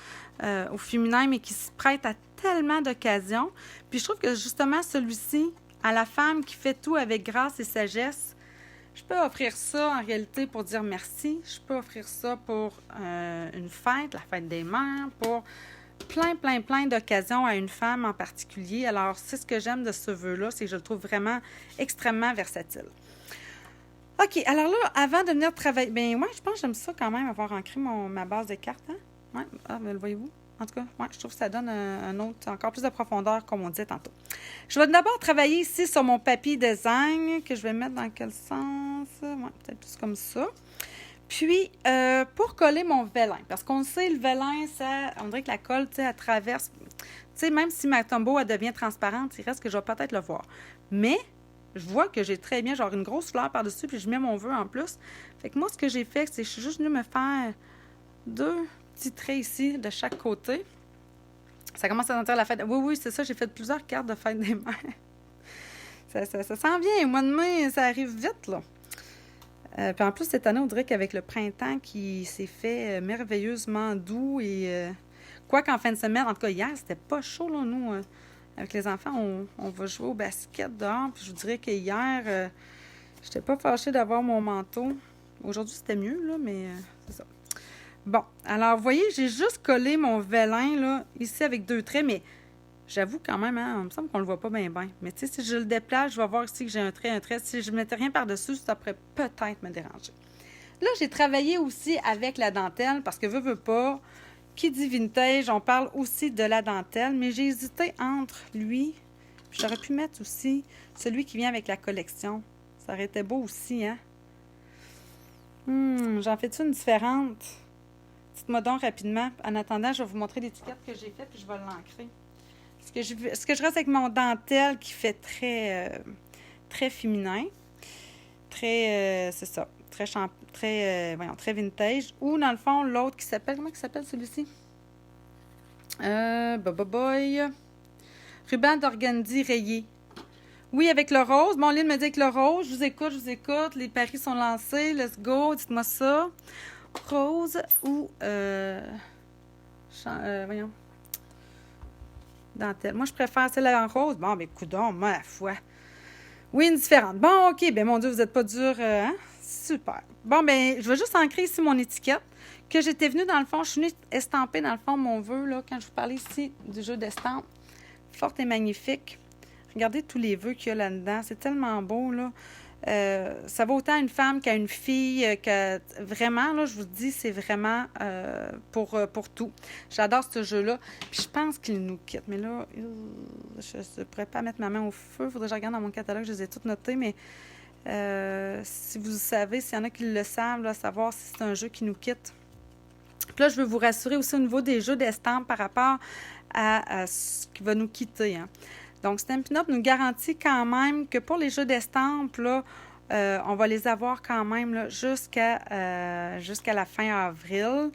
au féminin, mais qui se prête à tellement d'occasions. Puis je trouve que justement, celui-ci, à la femme qui fait tout avec grâce et sagesse, je peux offrir ça en réalité pour dire merci. Je peux offrir ça pour une fête, la fête des mères, pour plein d'occasions à une femme en particulier. Alors, c'est ce que j'aime de ce vœu-là, c'est que je le trouve vraiment extrêmement versatile. OK, alors là, avant de venir travailler, ben moi, je pense que j'aime ça quand même, avoir ancré ma base de cartes. Hein? Oui, ben, le voyez-vous? En tout cas, ouais, je trouve que ça donne un autre, encore plus de profondeur, comme on disait tantôt. Je vais d'abord travailler ici sur mon papier design, que je vais mettre dans quel sens? Ouais, peut-être plus comme ça. Puis, pour coller mon vélin, parce qu'on sait, le vélin, ça, on dirait que la colle, tu sais, elle traverse. Tu sais, même si ma tombeau, elle devient transparente, il reste que je vais peut-être le voir. Mais, je vois que j'ai très bien, genre, une grosse fleur par-dessus, puis je mets mon vœu en plus. Fait que moi, ce que j'ai fait, c'est que je suis juste venue me faire 2 petits traits ici, de chaque côté. Ça commence à sentir la fête. Oui, c'est ça, j'ai fait plusieurs cartes de fête des mères. Ça s'en vient, au mois de mai, ça arrive vite, là. Puis en plus, cette année, on dirait qu'avec le printemps qui s'est fait merveilleusement doux et... quoi qu'en fin de semaine, en tout cas hier, c'était pas chaud, là, nous... avec les enfants, on va jouer au basket dehors. Puis je vous dirais que hier, j'étais pas fâchée d'avoir mon manteau. Aujourd'hui, c'était mieux, là, mais c'est ça. Bon, alors, vous voyez, j'ai juste collé mon vélin, là, ici avec 2 traits, mais j'avoue quand même, hein, il me semble qu'on le voit pas bien. Mais tu sais, si je le déplace, je vais voir ici que j'ai un trait. Si je ne mettais rien par-dessus, ça pourrait peut-être me déranger. Là, j'ai travaillé aussi avec la dentelle, parce que veux pas... Qui dit vintage, on parle aussi de la dentelle, mais j'ai hésité entre lui, puis j'aurais pu mettre aussi celui qui vient avec la collection. Ça aurait été beau aussi, hein? J'en fais-tu une différente? Dites-moi donc rapidement. En attendant, je vais vous montrer l'étiquette que j'ai faite, puis je vais l'ancrer. Est-ce que je reste avec mon dentelle qui fait très féminin? Très, c'est ça. Très vintage. Ou, dans le fond, l'autre qui s'appelle... Comment il s'appelle, celui-ci? Boy. Ruban d'organdie rayé. Oui, avec le rose. Bon, Lynn me dit avec le rose. Je vous écoute. Les paris sont lancés. Let's go. Dites-moi ça. Rose ou... voyons. Dentelle. Moi, je préfère celle en rose. Bon, ben, coudonc, ma foi. Oui, une différente. Bon, OK. Ben, mon Dieu, vous n'êtes pas dur, hein? Super. Bon, ben, je vais juste ancrer ici mon étiquette. Que j'étais venue, dans le fond, je suis venue estamper, dans le fond, mon vœu, là, quand je vous parlais ici du jeu d'estampes. Forte et magnifique. Regardez tous les vœux qu'il y a là-dedans. C'est tellement beau, là. Ça va autant à une femme qu'à une fille, que vraiment, là, je vous dis, c'est vraiment pour tout. J'adore ce jeu-là. Puis je pense qu'il nous quitte. Mais là, je ne pourrais pas mettre ma main au feu. Il faudrait que je regarde dans mon catalogue. Je les ai toutes notées, mais si vous savez, s'il y en a qui le savent, là, savoir si c'est un jeu qui nous quitte. Puis là, je veux vous rassurer aussi au niveau des jeux d'estampes par rapport à ce qui va nous quitter, hein. Donc, Stampin' Up! Nous garantit quand même que pour les jeux d'estampes, là, on va les avoir quand même là, jusqu'à la fin avril,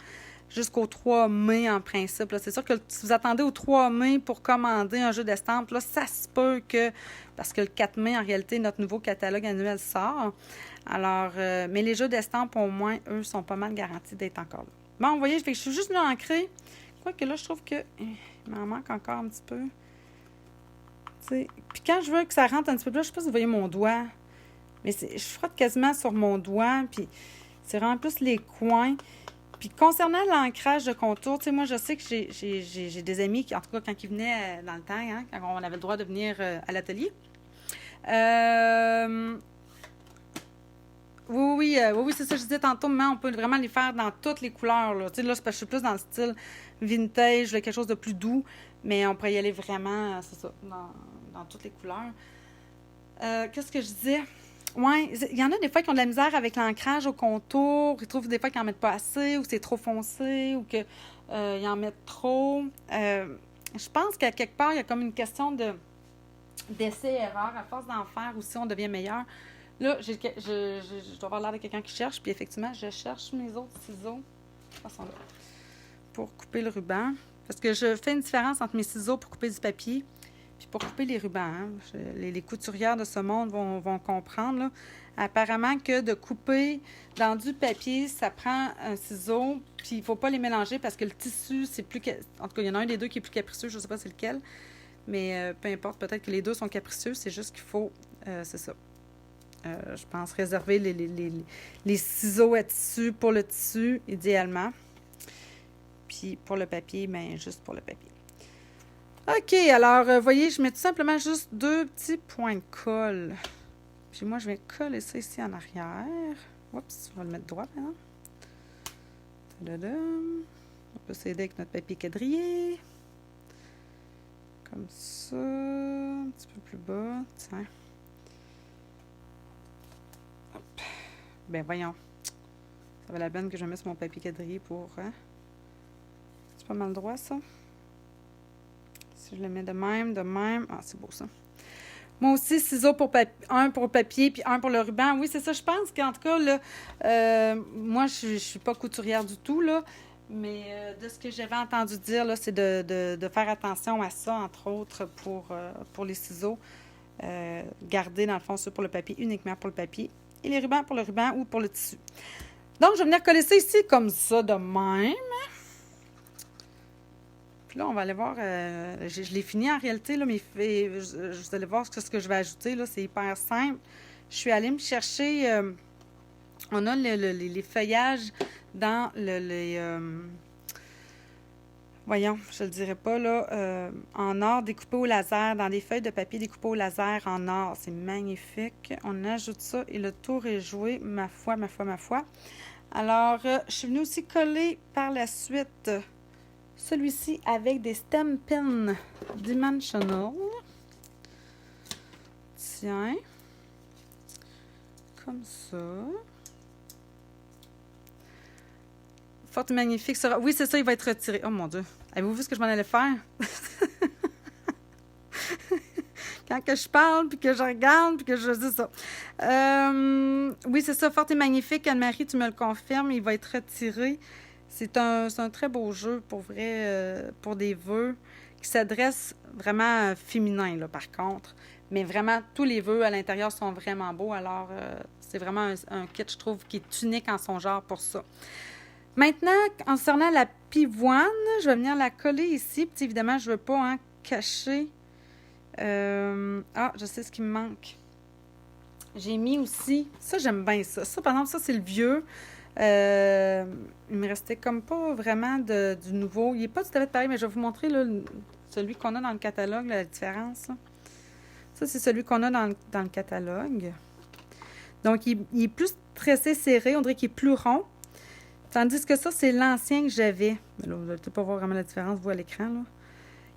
jusqu'au 3 mai en principe. Là. C'est sûr que si vous attendez au 3 mai pour commander un jeu d'estampes, là, ça se peut que, parce que le 4 mai, en réalité, notre nouveau catalogue annuel sort. Alors, mais les jeux d'estampes, au moins, eux, sont pas mal garantis d'être encore là. Bon, vous voyez, je suis juste venue ancrer. Quoique là, je trouve que il m'en manque encore un petit peu. T'sais. Puis quand je veux que ça rentre un petit peu plus, je sais pas si vous voyez mon doigt, mais je frotte quasiment sur mon doigt, puis c'est vraiment plus les coins. Puis concernant l'ancrage de contour, tu sais, moi, je sais que j'ai des amis qui, en tout cas, quand ils venaient dans le temps, hein, quand on avait le droit de venir à l'atelier, oui, c'est ça que je disais tantôt, mais on peut vraiment les faire dans toutes les couleurs, là. Tu sais, là, je suis plus dans le style vintage, quelque chose de plus doux, mais on pourrait y aller vraiment, c'est ça, dans toutes les couleurs. Qu'est-ce que je disais? Oui, il y en a des fois qui ont de la misère avec l'ancrage au contour. Ils trouvent des fois qu'ils n'en mettent pas assez, ou c'est trop foncé, ou qu'ils en mettent trop. Je pense qu'à quelque part, il y a comme une question d'essai-erreur. À force d'en faire aussi, on devient meilleur. Là, je dois avoir l'air de quelqu'un qui cherche, puis effectivement, je cherche mes autres ciseaux. Ils sont là. pour couper le ruban. Parce que je fais une différence entre mes ciseaux pour couper du papier puis pour couper les rubans. Hein. Les couturières de ce monde vont comprendre. Là. Apparemment que de couper dans du papier, ça prend un ciseau, puis il ne faut pas les mélanger parce que le tissu, c'est plus... En tout cas, il y en a un des deux qui est plus capricieux, je ne sais pas c'est lequel, mais peu importe, peut-être que les deux sont capricieux, c'est juste qu'il faut... c'est ça. Je pense réserver les ciseaux à tissu pour le tissu, idéalement. Puis pour le papier, bien, juste pour le papier. OK, alors, vous voyez, je mets tout simplement juste 2 petits points de colle. Puis moi, je vais coller ça ici en arrière. Oups, on va le mettre droit maintenant. Tadadam. On peut s'aider avec notre papier quadrillé. Comme ça. Un petit peu plus bas. Tiens. Hop. Ben voyons. Ça va la peine que je mette mon papier quadrillé pour... Hein? C'est pas mal droit, ça? Si je le mets de même. Ah, c'est beau, ça. Moi aussi, ciseaux pour un pour le papier puis un pour le ruban. Oui, c'est ça. Je pense qu'en tout cas, là, moi, je suis pas couturière du tout, là, mais de ce que j'avais entendu dire, là, c'est de faire attention à ça, entre autres, pour les ciseaux. Garder, dans le fond, ceux pour le papier, uniquement pour le papier. Et les rubans pour le ruban ou pour le tissu. Donc, je vais venir coller ça ici comme ça, de même. Puis là, on va aller voir, je l'ai fini en réalité, là, mais vous allez voir ce que je vais ajouter, là, c'est hyper simple. Je suis allée me chercher, on a les feuillages dans voyons, je ne le dirai pas, là, en or découpé au laser, dans des feuilles de papier découpées au laser en or. C'est magnifique. On ajoute ça et le tour est joué, ma foi. Alors, je suis venue aussi coller par la suite... celui-ci avec des stem pins dimensional. Tiens. Comme ça. Fort et magnifique. Oui, c'est ça, il va être retiré. Oh mon Dieu. Avez-vous vu ce que je m'en allais faire? Quand que je parle, puis que je regarde, puis que je dis ça. Oui, c'est ça, fort et magnifique. Anne-Marie, tu me le confirmes, il va être retiré. C'est un très beau jeu, pour vrai, pour des vœux qui s'adressent vraiment féminin, là, par contre. Mais vraiment, tous les vœux à l'intérieur sont vraiment beaux. Alors, c'est vraiment un kit, je trouve, qui est unique en son genre pour ça. Maintenant, concernant la pivoine, je vais venir la coller ici. Puis, évidemment, je ne veux pas cacher. Je sais ce qui me manque. J'ai mis aussi... Ça, j'aime bien ça. Ça, par exemple, ça, c'est le vieux. Il me restait comme pas vraiment du nouveau. Il n'est pas tout à fait pareil, mais je vais vous montrer là, celui qu'on a dans le catalogue, là, la différence. Là. Ça, c'est celui qu'on a dans le catalogue. Donc, il est plus tressé serré. On dirait qu'il est plus rond. Tandis que ça, c'est l'ancien que j'avais. Là, vous n'allez peut-être pas voir vraiment la différence, vous, à l'écran. Là.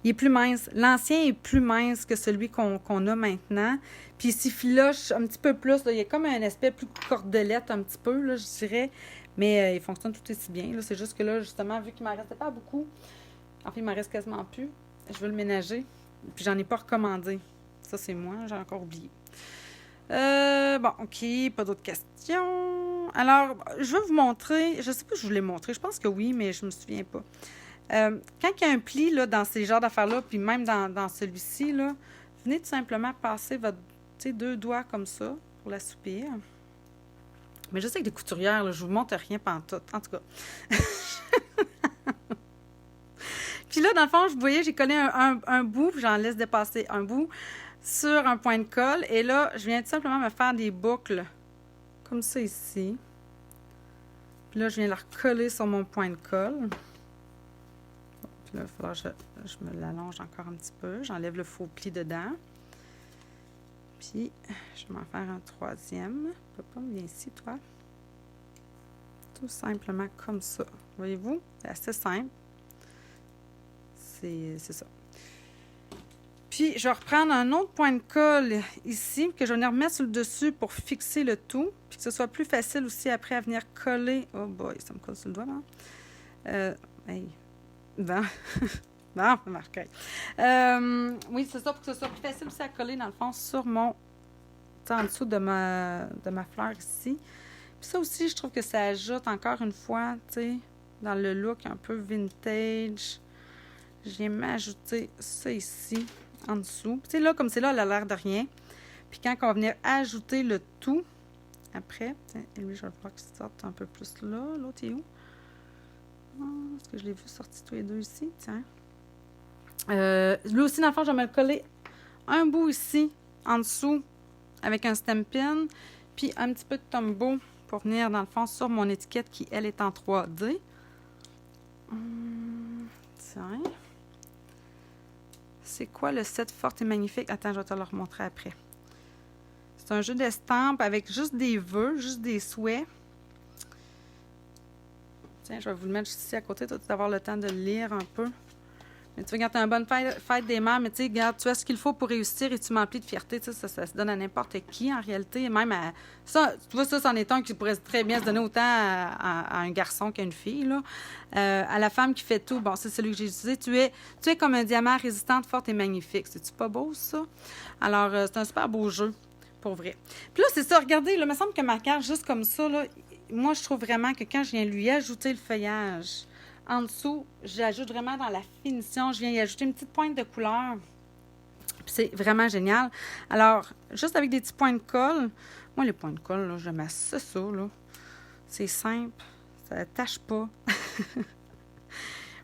Il est plus mince. L'ancien est plus mince que celui qu'on a maintenant. Puis il s'y filoche un petit peu plus. Là. Il y a comme un aspect plus cordelette un petit peu, là, je dirais. Mais il fonctionne tout aussi bien. Là. C'est juste que là, justement, vu qu'il ne m'en restait pas beaucoup, en fait, il m'en reste quasiment plus, je veux le ménager. Puis j'en ai pas recommandé. Ça, c'est moi. J'ai encore oublié. Bon, OK. Pas d'autres questions. Alors, je vais vous montrer. Je ne sais pas si je vous l'ai montré. Je pense que oui, mais je ne me souviens pas. Quand il y a un pli là, dans ces genres d'affaires-là, puis même dans celui-ci, là, venez tout simplement passer votre 2 doigts comme ça pour l'assoupir. Mais je sais que des couturières, là, je vous montre rien pantoute. En tout cas. Puis là, dans le fond, vous voyez, j'ai collé un bout, puis j'en laisse dépasser un bout sur un point de colle. Et là, je viens tout simplement me faire des boucles comme ça ici. Puis là, je viens la recoller sur mon point de colle. Là, il va falloir que je me l'allonge encore un petit peu. J'enlève le faux pli dedans. Puis, je vais m'en faire un troisième. Papa, viens ici, toi. Tout simplement comme ça. Voyez-vous? C'est assez simple. C'est ça. Puis, je vais reprendre un autre point de colle ici, que je vais venir remettre sur le dessus pour fixer le tout. Puis que ce soit plus facile aussi après à venir coller. Oh boy, ça me colle sur le doigt, là. Hey. Bon, ça marche. Oui, c'est ça, pour que ce soit plus facile aussi à coller, dans le fond, sur mon... en dessous de ma fleur ici. Puis ça aussi, je trouve que ça ajoute, encore une fois, tu sais, dans le look un peu vintage. Je viens m'ajouter ça ici, en dessous. Tu sais, là, comme c'est là, elle a l'air de rien. Puis quand on va venir ajouter le tout, après, tiens, et lui, je vais le voir qu'il sorte un peu plus là. L'autre est où? Est-ce que je l'ai vu sortir tous les deux ici? Tiens. Lui aussi, dans le fond, je vais me le coller un bout ici, en dessous, avec un stampin, puis un petit peu de Tombow pour venir, dans le fond, sur mon étiquette qui, elle, est en 3D. Tiens. C'est quoi le set Forte et Magnifique? Attends, je vais te le remontrer après. C'est un jeu d'estampes avec juste des vœux, juste des souhaits. Tiens, je vais vous le mettre juste ici à côté, tu vas avoir le temps de le lire un peu. Mais tu regardes, tu as une bonne fête des mères, mais tu sais, regarde, tu as ce qu'il faut pour réussir et tu m'emplis de fierté. Tu sais, ça se donne à n'importe qui, en réalité. Même à... Ça, tu vois, ça, c'en est un qui pourrait très bien se donner autant à un garçon qu'à une fille, là. À la femme qui fait tout, bon, c'est celui que j'ai utilisé. Tu es comme un diamant résistante, forte et magnifique. C'est-tu pas beau, ça? Alors, c'est un super beau jeu, pour vrai. Puis là, c'est ça, regardez, là, il me semble que ma carte, juste comme ça, là, moi, je trouve vraiment que quand je viens lui ajouter le feuillage... En dessous, j'ajoute vraiment dans la finition, je viens y ajouter une petite pointe de couleur. Puis c'est vraiment génial. Alors, juste avec des petits points de colle, moi, les points de colle, là, je mets ça, là. C'est simple, ça ne tâche pas.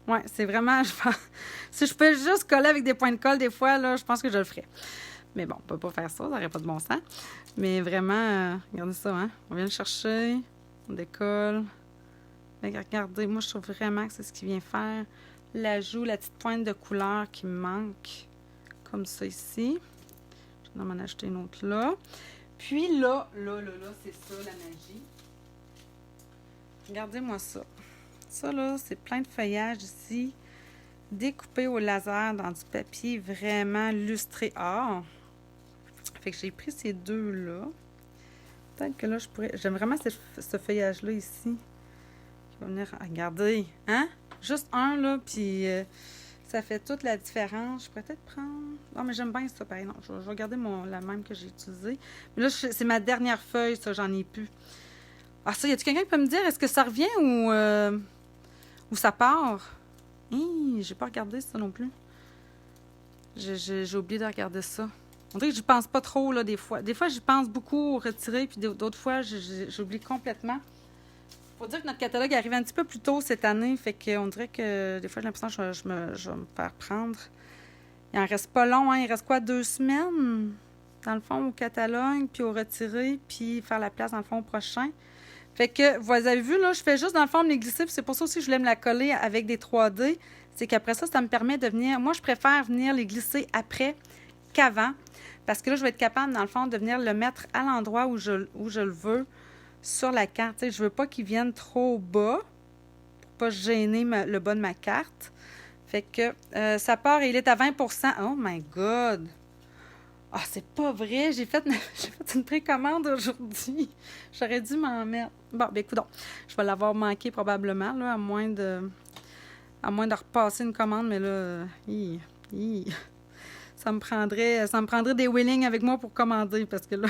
Ouais, c'est vraiment, si je peux juste coller avec des points de colle, des fois, là, je pense que je le ferais. Mais bon, on ne peut pas faire ça, ça n'aurait pas de bon sens. Mais vraiment, regardez ça, hein. On vient le chercher, on décolle. Regardez, moi, je trouve vraiment que c'est ce qui vient faire l'ajout, la petite pointe de couleur qui me manque, comme ça ici. Je vais m'en ajouter une autre là. Puis là, c'est ça, la magie. Regardez-moi ça. Ça, là, c'est plein de feuillage ici, découpé au laser dans du papier vraiment lustré or. Fait que j'ai pris ces deux-là. Peut-être que là, je pourrais... J'aime vraiment ce feuillage-là ici. Je vais venir regarder, hein? Juste un, là, puis ça fait toute la différence. Je pourrais peut-être prendre... Non, mais j'aime bien ça, pareil. Non, je vais garder la même que j'ai utilisée. Mais là, c'est ma dernière feuille, ça, j'en ai plus. Ah, ça, y a-t-il quelqu'un qui peut me dire, est-ce que ça revient ou ça part? J'ai pas regardé ça non plus. J'ai oublié de regarder ça. On dirait que j'y pense pas trop, là, des fois. Des fois, j'y pense beaucoup au retiré, puis d'autres fois, j'oublie complètement. Faut dire que notre catalogue arrive un petit peu plus tôt cette année, fait qu'on dirait que des fois, j'ai l'impression que je vais me faire prendre. Il en reste pas long, hein? Il reste quoi, 2 semaines, dans le fond, au catalogue, puis au retiré, puis faire la place, dans le fond, au prochain. Fait que, vous avez vu, là, je fais juste, dans le fond, me les glisser, puis c'est pour ça aussi que je voulais me la coller avec des 3D. C'est qu'après ça, ça me permet de venir... Moi, je préfère venir les glisser après qu'avant, parce que là, je vais être capable, dans le fond, de venir le mettre à l'endroit où je le veux, sur la carte. T'sais, je veux pas qu'ils viennent trop bas pour pas gêner le bas de ma carte. Fait que ça part et il est à 20%. Oh my God! Ah, c'est pas vrai! J'ai fait une précommande aujourd'hui. J'aurais dû m'en mettre. Bon, ben écoute, je vais l'avoir manqué probablement, là, à moins de repasser une commande, mais là, ça me prendrait des wheelings avec moi pour commander, parce que là,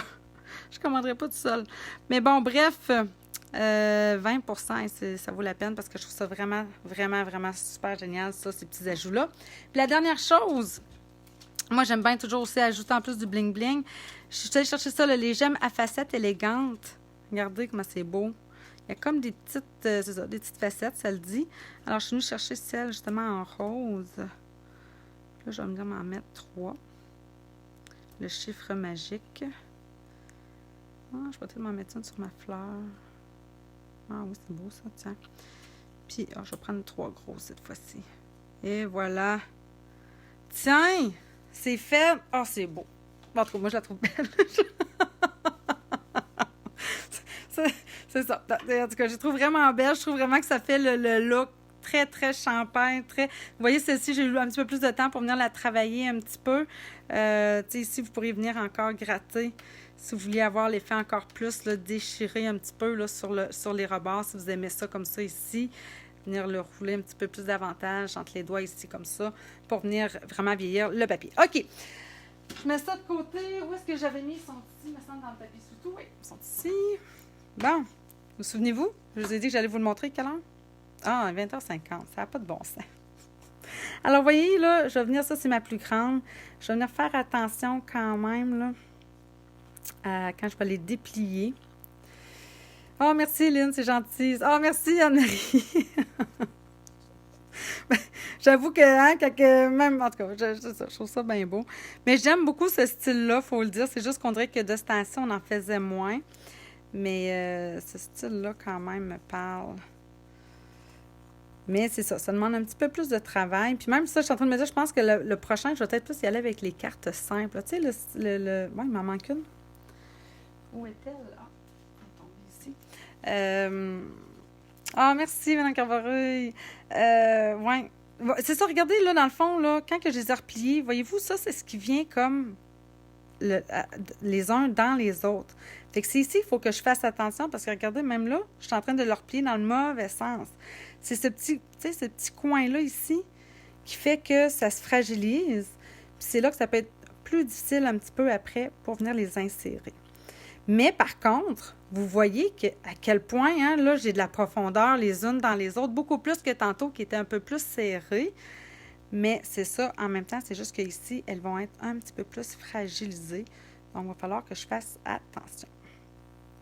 je ne commanderais pas tout seul. Mais bon, bref, 20%, ça vaut la peine parce que je trouve ça vraiment, vraiment, vraiment super génial, ça, ces petits ajouts-là. Puis la dernière chose, moi, j'aime bien toujours aussi ajouter en plus du bling-bling. Je suis allée chercher ça, là, les gemmes à facettes élégantes. Regardez comment c'est beau. Il y a comme des petites, c'est ça, des petites facettes, ça le dit. Alors, je suis venue chercher celle justement en rose. Là, je vais venir m'en mettre 3. Le chiffre magique. Ah, je vais peut-être m'en mettre une sur ma fleur. Ah oui, c'est beau ça, tiens. Puis, je vais prendre 3 gros cette fois-ci. Et voilà. Tiens, c'est fait. Ah, c'est beau. En tout cas, moi, je la trouve belle. C'est ça. En tout cas, je la trouve vraiment belle. Je trouve vraiment que ça fait le look très, très champagne. Très... Vous voyez, celle-ci, j'ai eu un petit peu plus de temps pour venir la travailler un petit peu. Tu sais, ici, vous pourriez venir encore gratter. Si vous vouliez avoir l'effet encore plus là, déchiré un petit peu là, sur les rebords, si vous aimez ça comme ça ici, venir le rouler un petit peu plus davantage entre les doigts ici comme ça, pour venir vraiment vieillir le papier. OK. Je mets ça de côté. Où est-ce que j'avais mis? Ils sont ici, il me semble, dans le papier sous tout. Oui, ils sont ici. Bon. Vous souvenez-vous? Je vous ai dit que j'allais vous le montrer quelle heure? Ah, 20h50, ça n'a pas de bon sens. Alors, vous voyez, là, je vais venir, ça, c'est ma plus grande. Je vais venir faire attention quand même, là, quand je vais les déplier. Oh, merci, Lynn, c'est gentil. Oh, merci, Anne-Marie. J'avoue que, hein, même, en tout cas, je trouve ça bien beau. Mais j'aime beaucoup ce style-là, il faut le dire. C'est juste qu'on dirait que de ce temps-ci, on en faisait moins. Mais ce style-là, quand même, me parle. Mais c'est ça, ça demande un petit peu plus de travail. Puis même ça, je suis en train de me dire, je pense que le prochain, je vais peut-être plus y aller avec les cartes simples. Tu sais, ouais, il m'en manque une. Où est-elle? Ah, elle est tombée ici. Ah, merci, Mme Carvareuil. Ouais. C'est ça, regardez, là, dans le fond, là, quand que je les ai repliés, voyez-vous, ça, c'est ce qui vient comme les uns dans les autres. Fait que c'est ici, il faut que je fasse attention parce que regardez, même là, je suis en train de le replier dans le mauvais sens. C'est ce petit coin-là ici qui fait que ça se fragilise. Puis c'est là que ça peut être plus difficile un petit peu après pour venir les insérer. Mais par contre, vous voyez à quel point, hein, là, j'ai de la profondeur les unes dans les autres, beaucoup plus que tantôt qui étaient un peu plus serrées. Mais c'est ça, en même temps, c'est juste qu'ici, elles vont être un petit peu plus fragilisées. Donc, il va falloir que je fasse attention.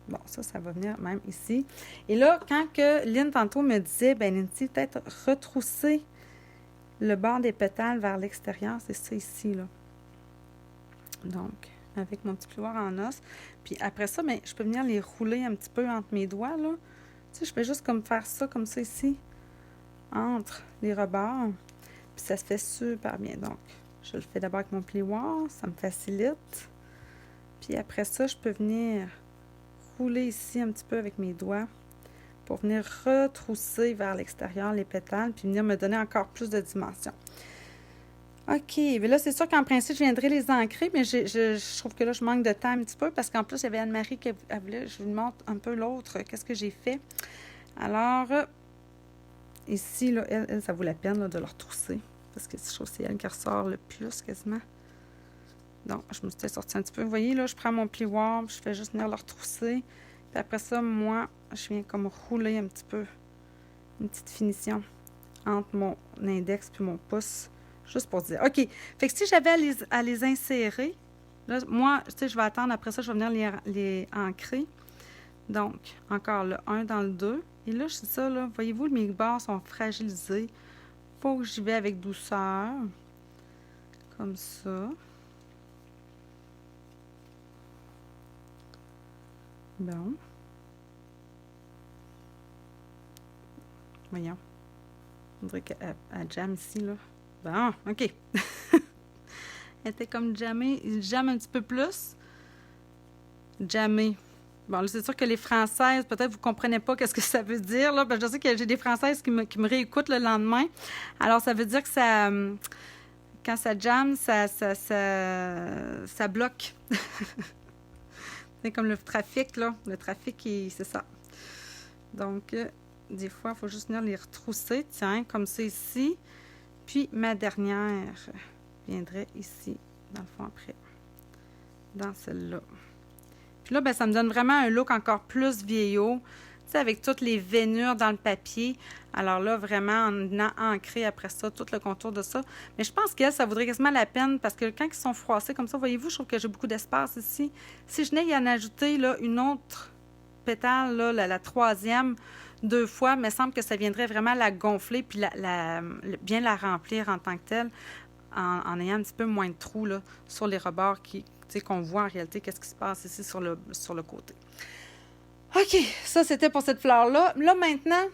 Bon, ça va venir même ici. Et là, quand que Lynn, tantôt, me disait, ben Lindsay, peut-être retrousser le bord des pétales vers l'extérieur, c'est ça ici, là. Donc, avec mon petit plioir en os. Puis après ça, ben, je peux venir les rouler un petit peu entre mes doigts, là. Tu sais, je peux juste comme faire ça, comme ça ici, entre les rebords. Puis ça se fait super bien. Donc, je le fais d'abord avec mon plioir, ça me facilite. Puis après ça, je peux venir rouler ici un petit peu avec mes doigts pour venir retrousser vers l'extérieur les pétales, puis venir me donner encore plus de dimension. OK, mais là, c'est sûr qu'en principe, je viendrai les ancrer, mais je trouve que là, je manque de temps un petit peu parce qu'en plus, il y avait Anne-Marie qui voulait, je vous montre un peu l'autre, qu'est-ce que j'ai fait. Alors, ici, là, elle, ça vaut la peine là, de le retrousser parce que je trouve que c'est elle qui ressort le plus quasiment. Donc, je me suis sortie un petit peu. Vous voyez, là, je prends mon plioir, je fais juste venir le retrousser. Puis après ça, moi, je viens comme rouler un petit peu une petite finition entre mon index puis mon pouce. Juste pour dire. OK. Fait que si j'avais à les insérer, là, moi, tu sais, je vais attendre. Après ça, je vais venir les ancrer. Donc, encore le 1 dans le 2. Et là, c'est ça, là. Voyez-vous, mes bords sont fragilisés. Faut que j'y vais avec douceur. Comme ça. Bon. Voyons. On dirait qu'elle jamme ici, là. Bon, OK. Elle était comme jammée. Il jamme un petit peu plus. Jammer. Bon, là, c'est sûr que les Françaises, peut-être vous ne comprenez pas qu'est-ce que ça veut dire, là. Parce que je sais que j'ai des Françaises qui me réécoutent le lendemain. Alors, ça veut dire que ça... Quand ça jamme, ça bloque. C'est comme le trafic, là. Le trafic, c'est ça. Donc, des fois, il faut juste venir les retrousser. Tiens, comme ça ici. Puis, ma dernière viendrait ici, dans le fond, après. Dans celle-là. Puis là, ben, ça me donne vraiment un look encore plus vieillot. Tu sais, avec toutes les veinures dans le papier. Alors là, vraiment, en venant ancrer après ça, tout le contour de ça. Mais je pense que ça vaudrait quasiment la peine parce que quand ils sont froissés comme ça, voyez-vous, je trouve que j'ai beaucoup d'espace ici. Si je venais y en ajouter là, une autre pétale, là, la troisième, 2 fois, il me semble que ça viendrait vraiment la gonfler puis bien la remplir en tant que telle en ayant un petit peu moins de trous là, sur les rebords qu'on voit en réalité qu'est-ce qui se passe ici sur le côté. OK, ça c'était pour cette fleur-là. Là maintenant,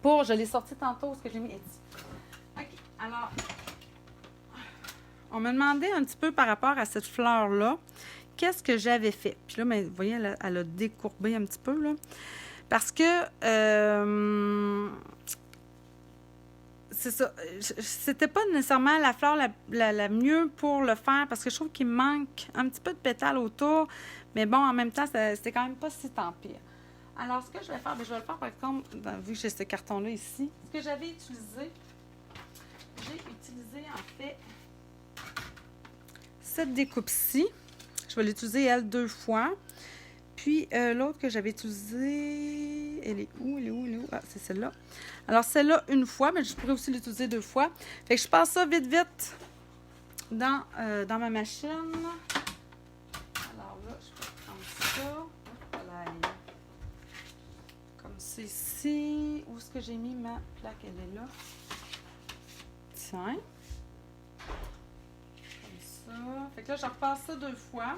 je l'ai sorti tantôt, ce que j'ai mis ici. OK, alors, on me demandait un petit peu par rapport à cette fleur-là, qu'est-ce que j'avais fait. Puis là, vous voyez, elle a décourbé un petit peu, là. Parce que, c'est ça, c'était pas nécessairement la fleur la mieux pour le faire, parce que je trouve qu'il manque un petit peu de pétales autour, mais bon, en même temps, c'était quand même pas si tant pire. Alors, ce que je vais faire, je vais le faire par exemple, vu que j'ai ce carton-là ici, ce que j'ai utilisé en fait cette découpe-ci. Je vais l'utiliser, elle, 2 fois. Puis l'autre que j'avais utilisée, elle est où? Elle est où? Elle est où? Ah, c'est celle-là. Alors celle-là, une fois, mais je pourrais aussi l'utiliser 2 fois. Fait que je passe ça vite, vite dans ma machine. Alors là, je vais prendre ça. Voilà, comme c'est ici. Où est-ce que j'ai mis ma plaque? Elle est là. Tiens. Comme ça. Fait que là, je repasse ça 2 fois.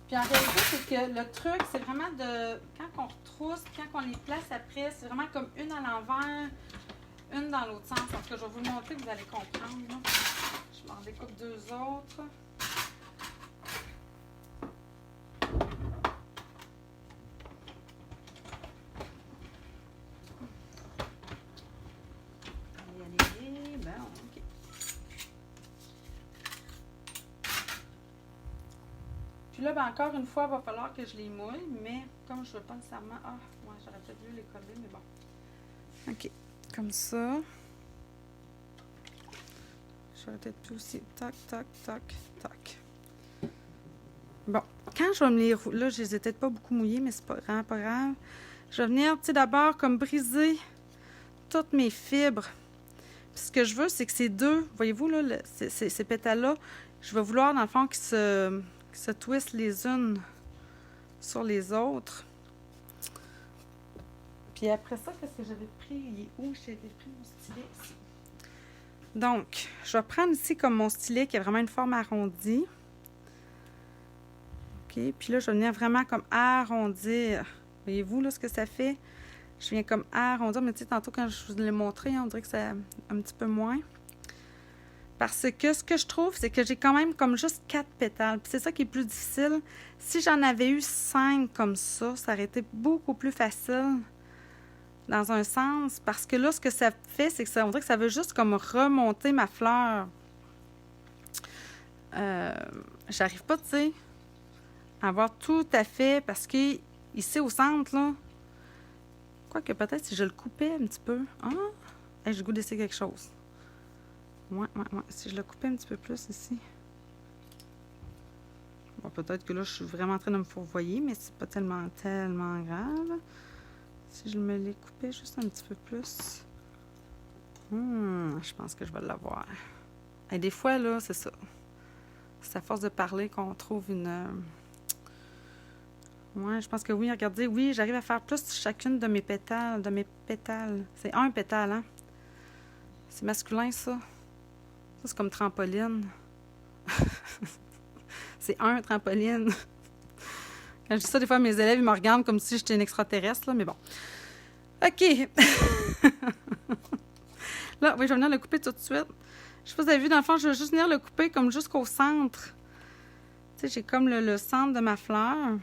Puis en réalité, c'est que le truc, c'est vraiment de... Quand on retrousse, quand on les place après, c'est vraiment comme une à l'envers, une dans l'autre sens. En tout cas, je vais vous le montrer, vous allez comprendre. Là. Je m'en découpe 2 autres. Allez, bon, OK. Puis là, ben, encore une fois, il va falloir que je les mouille, mais comme je ne veux pas nécessairement... Ah, ouais, j'aurais peut-être dû les coller, mais bon. OK, comme ça. J'aurais peut-être pu aussi... Tac, tac, tac, tac. Bon, quand je vais me les rouler... Là, je les ai peut-être pas beaucoup mouillés, mais c'est pas grave, pas grave. Je vais venir, tu sais, d'abord, comme briser toutes mes fibres. Puis ce que je veux, c'est que ces deux... Voyez-vous, là, ces pétales-là, je vais vouloir, dans le fond, qu'ils se twistent les unes sur les autres. Puis après ça, qu'est-ce que j'avais pris? Il est où? J'avais pris mon stylet ici. Donc, je vais prendre ici comme mon stylet qui a vraiment une forme arrondie. OK. Puis là, je vais venir vraiment comme arrondir. Voyez-vous là ce que ça fait? Je viens comme arrondir, mais tu sais, tantôt quand je vous l'ai montré, on dirait que c'est un petit peu moins. Parce que ce que je trouve, c'est que j'ai quand même comme juste 4 pétales. Puis c'est ça qui est plus difficile. Si j'en avais eu 5 comme ça aurait été beaucoup plus facile dans un sens. Parce que là, ce que ça fait, c'est que ça, on dirait que ça veut juste comme remonter ma fleur. J'arrive pas, tu sais, à avoir tout à fait. Parce que ici au centre, là, quoique peut-être si je le coupais un petit peu. Ah, j'ai le goût d'essayer quelque chose. Ouais. Si je le coupais un petit peu plus ici. Bon, peut-être que là, je suis vraiment en train de me fourvoyer, mais c'est pas tellement grave. Si je me les coupais juste un petit peu plus. Je pense que je vais l'avoir. Et des fois, là, c'est ça. C'est à force de parler qu'on trouve une... Ouais, je pense que oui. Regardez, oui, j'arrive à faire plus chacune de mes pétales. C'est un pétale, hein? C'est masculin, ça. Ça, c'est comme trampoline. C'est un trampoline. Quand je dis ça, des fois, mes élèves, ils me regardent comme si j'étais une extraterrestre, là, mais bon. OK. Là, oui, je vais venir le couper tout de suite. Je sais pas si vous avez vu, dans le fond, je vais juste venir le couper comme jusqu'au centre. Tu sais, j'ai comme le centre de ma fleur.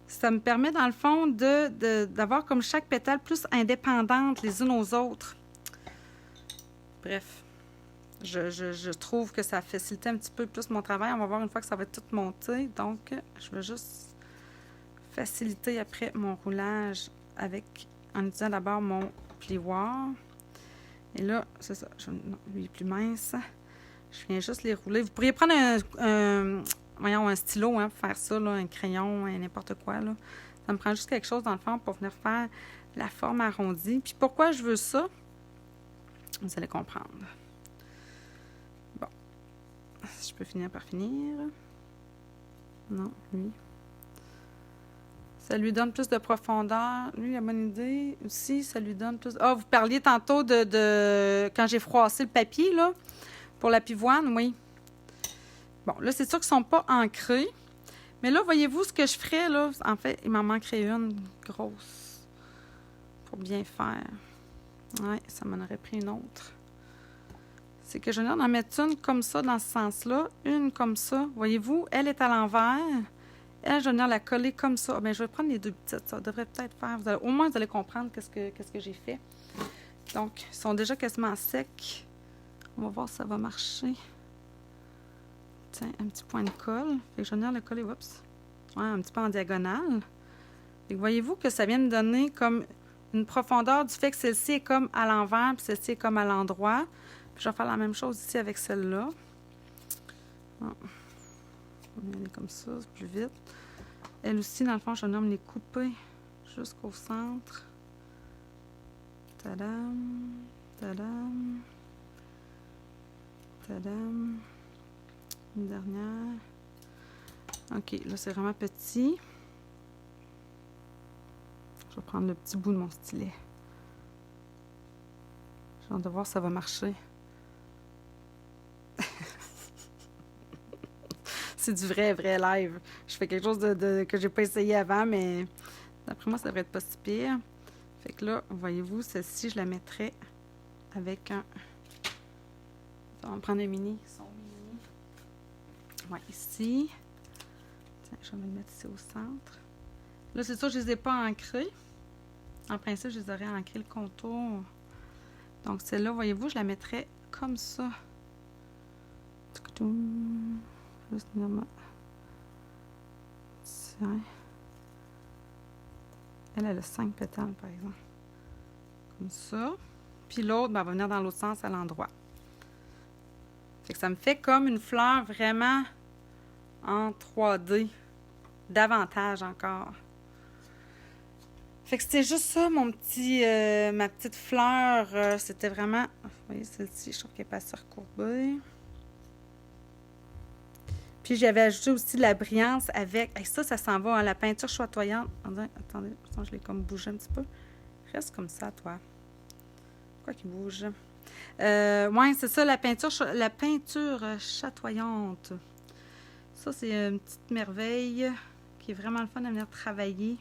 Ça me permet, dans le fond, d'avoir comme chaque pétale plus indépendante les unes aux autres. Bref. Je trouve que ça facilite un petit peu plus mon travail. On va voir une fois que ça va tout monter. Donc, je vais juste faciliter après mon roulage en utilisant d'abord mon plioir. Et là, c'est ça. Non, lui est plus mince. Je viens juste les rouler. Vous pourriez prendre un stylo hein, pour faire ça, là, un crayon, n'importe quoi. Là. Ça me prend juste quelque chose dans le fond pour venir faire la forme arrondie. Puis pourquoi je veux ça? Vous allez comprendre. Bon. Je peux finir par finir. Non, lui. Ça lui donne plus de profondeur. Lui, la bonne idée aussi, ça lui donne plus... Ah, vous parliez tantôt de quand j'ai froissé le papier, là, pour la pivoine, oui. Bon, là, c'est sûr qu'ils ne sont pas ancrés. Mais là, voyez-vous ce que je ferais, là? En fait, il m'en manquerait une grosse pour bien faire. Oui, ça m'en aurait pris une autre. C'est que je viens d'en mettre une comme ça, dans ce sens-là. Une comme ça. Voyez-vous, elle est à l'envers. Elle, je vais venir la coller comme ça. Bien, je vais prendre les 2 petites. Ça devrait peut-être faire... au moins, vous allez comprendre qu'est-ce que j'ai fait. Donc, ils sont déjà quasiment secs. On va voir si ça va marcher. Tiens, un petit point de colle. Fait que je vais venir le coller, oups. Ouais, un petit peu en diagonale. Fait que voyez-vous que ça vient me donner comme une profondeur du fait que celle-ci est comme à l'envers, puis celle-ci est comme à l'endroit. Puis je vais faire la même chose ici avec celle-là. Bon. On va aller comme ça, c'est plus vite. Elle aussi, dans le fond, je vais venir les couper jusqu'au centre. Tadam, tadam, tadam. Une dernière. OK, là, c'est vraiment petit. Je vais prendre le petit bout de mon stylet. J'ai hâte de voir si ça va marcher. C'est du vrai live. Je fais quelque chose que j'ai pas essayé avant, mais d'après moi, ça devrait être pas si pire. Fait que là, voyez-vous, celle-ci, je la mettrais avec un... On va prendre un mini. Son mini. Ouais, ici. Tiens, je vais me le mettre ici au centre. Là, c'est sûr, je les ai pas ancrés. En principe, je les aurais ancrés le contour. Donc, celle-là, voyez-vous, je la mettrais comme ça. Juste normal. Tiens. Elle a 5 pétales, par exemple. Comme ça. Puis l'autre, ben, elle va venir dans l'autre sens à l'endroit. Fait que ça me fait comme une fleur vraiment en 3D. Davantage encore. Fait que c'était juste ça, mon petit, ma petite fleur. C'était vraiment... Vous voyez, celle-ci, je trouve qu'elle est pas assez recourbée. Puis j'avais ajouté aussi de la brillance avec... ça s'en va, hein, la peinture chatoyante. Attendez, je l'ai comme bougé un petit peu. Reste comme ça, toi. Quoi qu'il bouge? Ouais, c'est ça, la peinture chatoyante. Ça, c'est une petite merveille qui est vraiment le fun à venir travailler.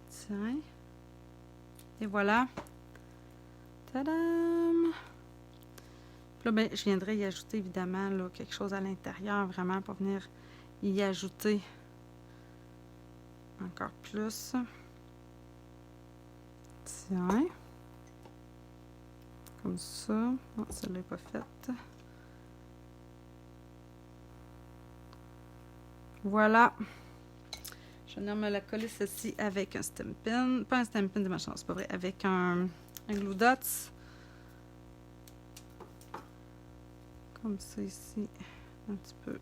Tiens. Et voilà. Tadam! Là, ben, je viendrai y ajouter évidemment là, quelque chose à l'intérieur, vraiment, pour venir y ajouter encore plus. Tiens. Comme ça. Non, celle-là n'est pas faite. Voilà. Je vais venir me la coller ceci avec un Stampin'. Pas un Stampin' de ma chance, c'est pas vrai. Avec un Glue Dots. Comme ça ici, un petit peu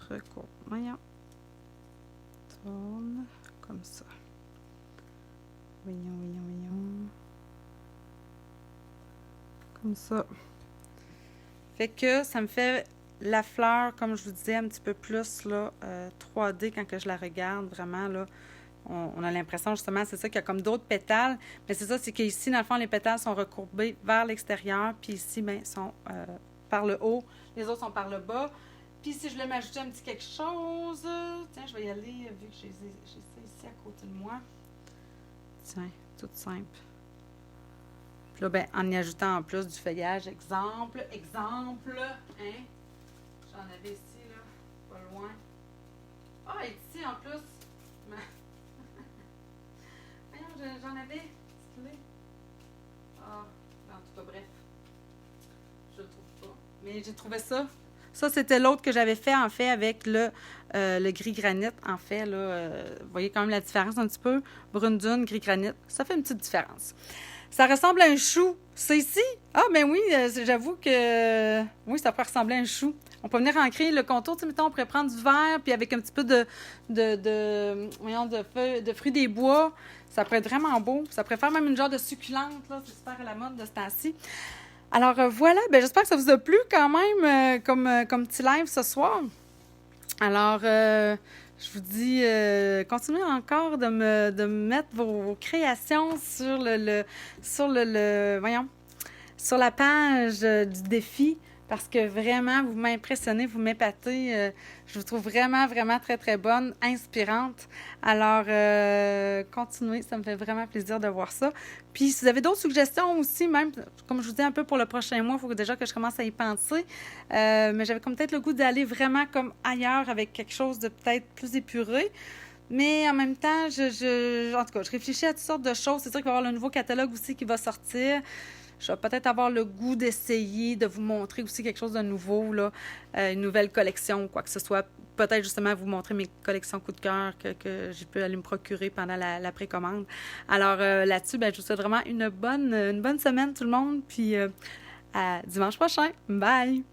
recourt. Voyons. Tourne comme ça. Voyons. Comme ça. Fait que ça me fait la fleur, comme je vous disais, un petit peu plus là, 3D quand que je la regarde. Vraiment, là, on a l'impression justement, c'est ça qu'il y a comme d'autres pétales. Mais c'est ça, c'est qu'ici, dans le fond, les pétales sont recourbés vers l'extérieur. Puis ici, bien, sont par le haut. Les autres sont par le bas. Puis si je voulais m'ajouter un petit quelque chose... Tiens, je vais y aller, vu que j'ai ça ici à côté de moi. Tiens, tout simple. Puis là, ben, en y ajoutant en plus du feuillage, exemple, hein? J'en avais ici, là, pas loin. Ah, et ici, en plus. Voyons, j'en avais. Ah, en tout cas, bref. Je le trouve pas. Mais j'ai trouvé ça. Ça, c'était l'autre que j'avais fait, en fait, avec le gris granit. En fait, là, vous voyez quand même la différence un petit peu. Brune dune, gris granit. Ça fait une petite différence. Ça ressemble à un chou. C'est ici? Ah, ben oui, j'avoue que... Oui, ça peut ressembler à un chou. On peut venir ancrer le contour. Tu sais, mettons, on pourrait prendre du vert, puis avec un petit peu de fruits des bois. Ça pourrait être vraiment beau. Ça pourrait faire même une genre de succulente, là. C'est super à la mode de ce temps-ci. Alors, voilà. Ben, j'espère que ça vous a plu quand même, comme petit live ce soir. Alors... je vous dis, continuez encore de me mettre vos créations sur sur la page du défi, parce que vraiment, vous m'impressionnez, vous m'épatez. Je vous trouve vraiment, vraiment très, très bonne, inspirante. Alors, continuez, ça me fait vraiment plaisir de voir ça. Puis, si vous avez d'autres suggestions aussi, même, comme je vous dis un peu pour le prochain mois, il faut déjà que je commence à y penser. Mais j'avais comme peut-être le goût d'aller vraiment comme ailleurs avec quelque chose de peut-être plus épuré. Mais en même temps, en tout cas, je réfléchis à toutes sortes de choses. C'est sûr qu'il va y avoir le nouveau catalogue aussi qui va sortir. Je vais peut-être avoir le goût d'essayer de vous montrer aussi quelque chose de nouveau, là, une nouvelle collection ou quoi que ce soit. Peut-être justement vous montrer mes collections coup de cœur que j'ai pu aller me procurer pendant la précommande. Alors là-dessus, ben, je vous souhaite vraiment une bonne semaine tout le monde. Puis à dimanche prochain. Bye!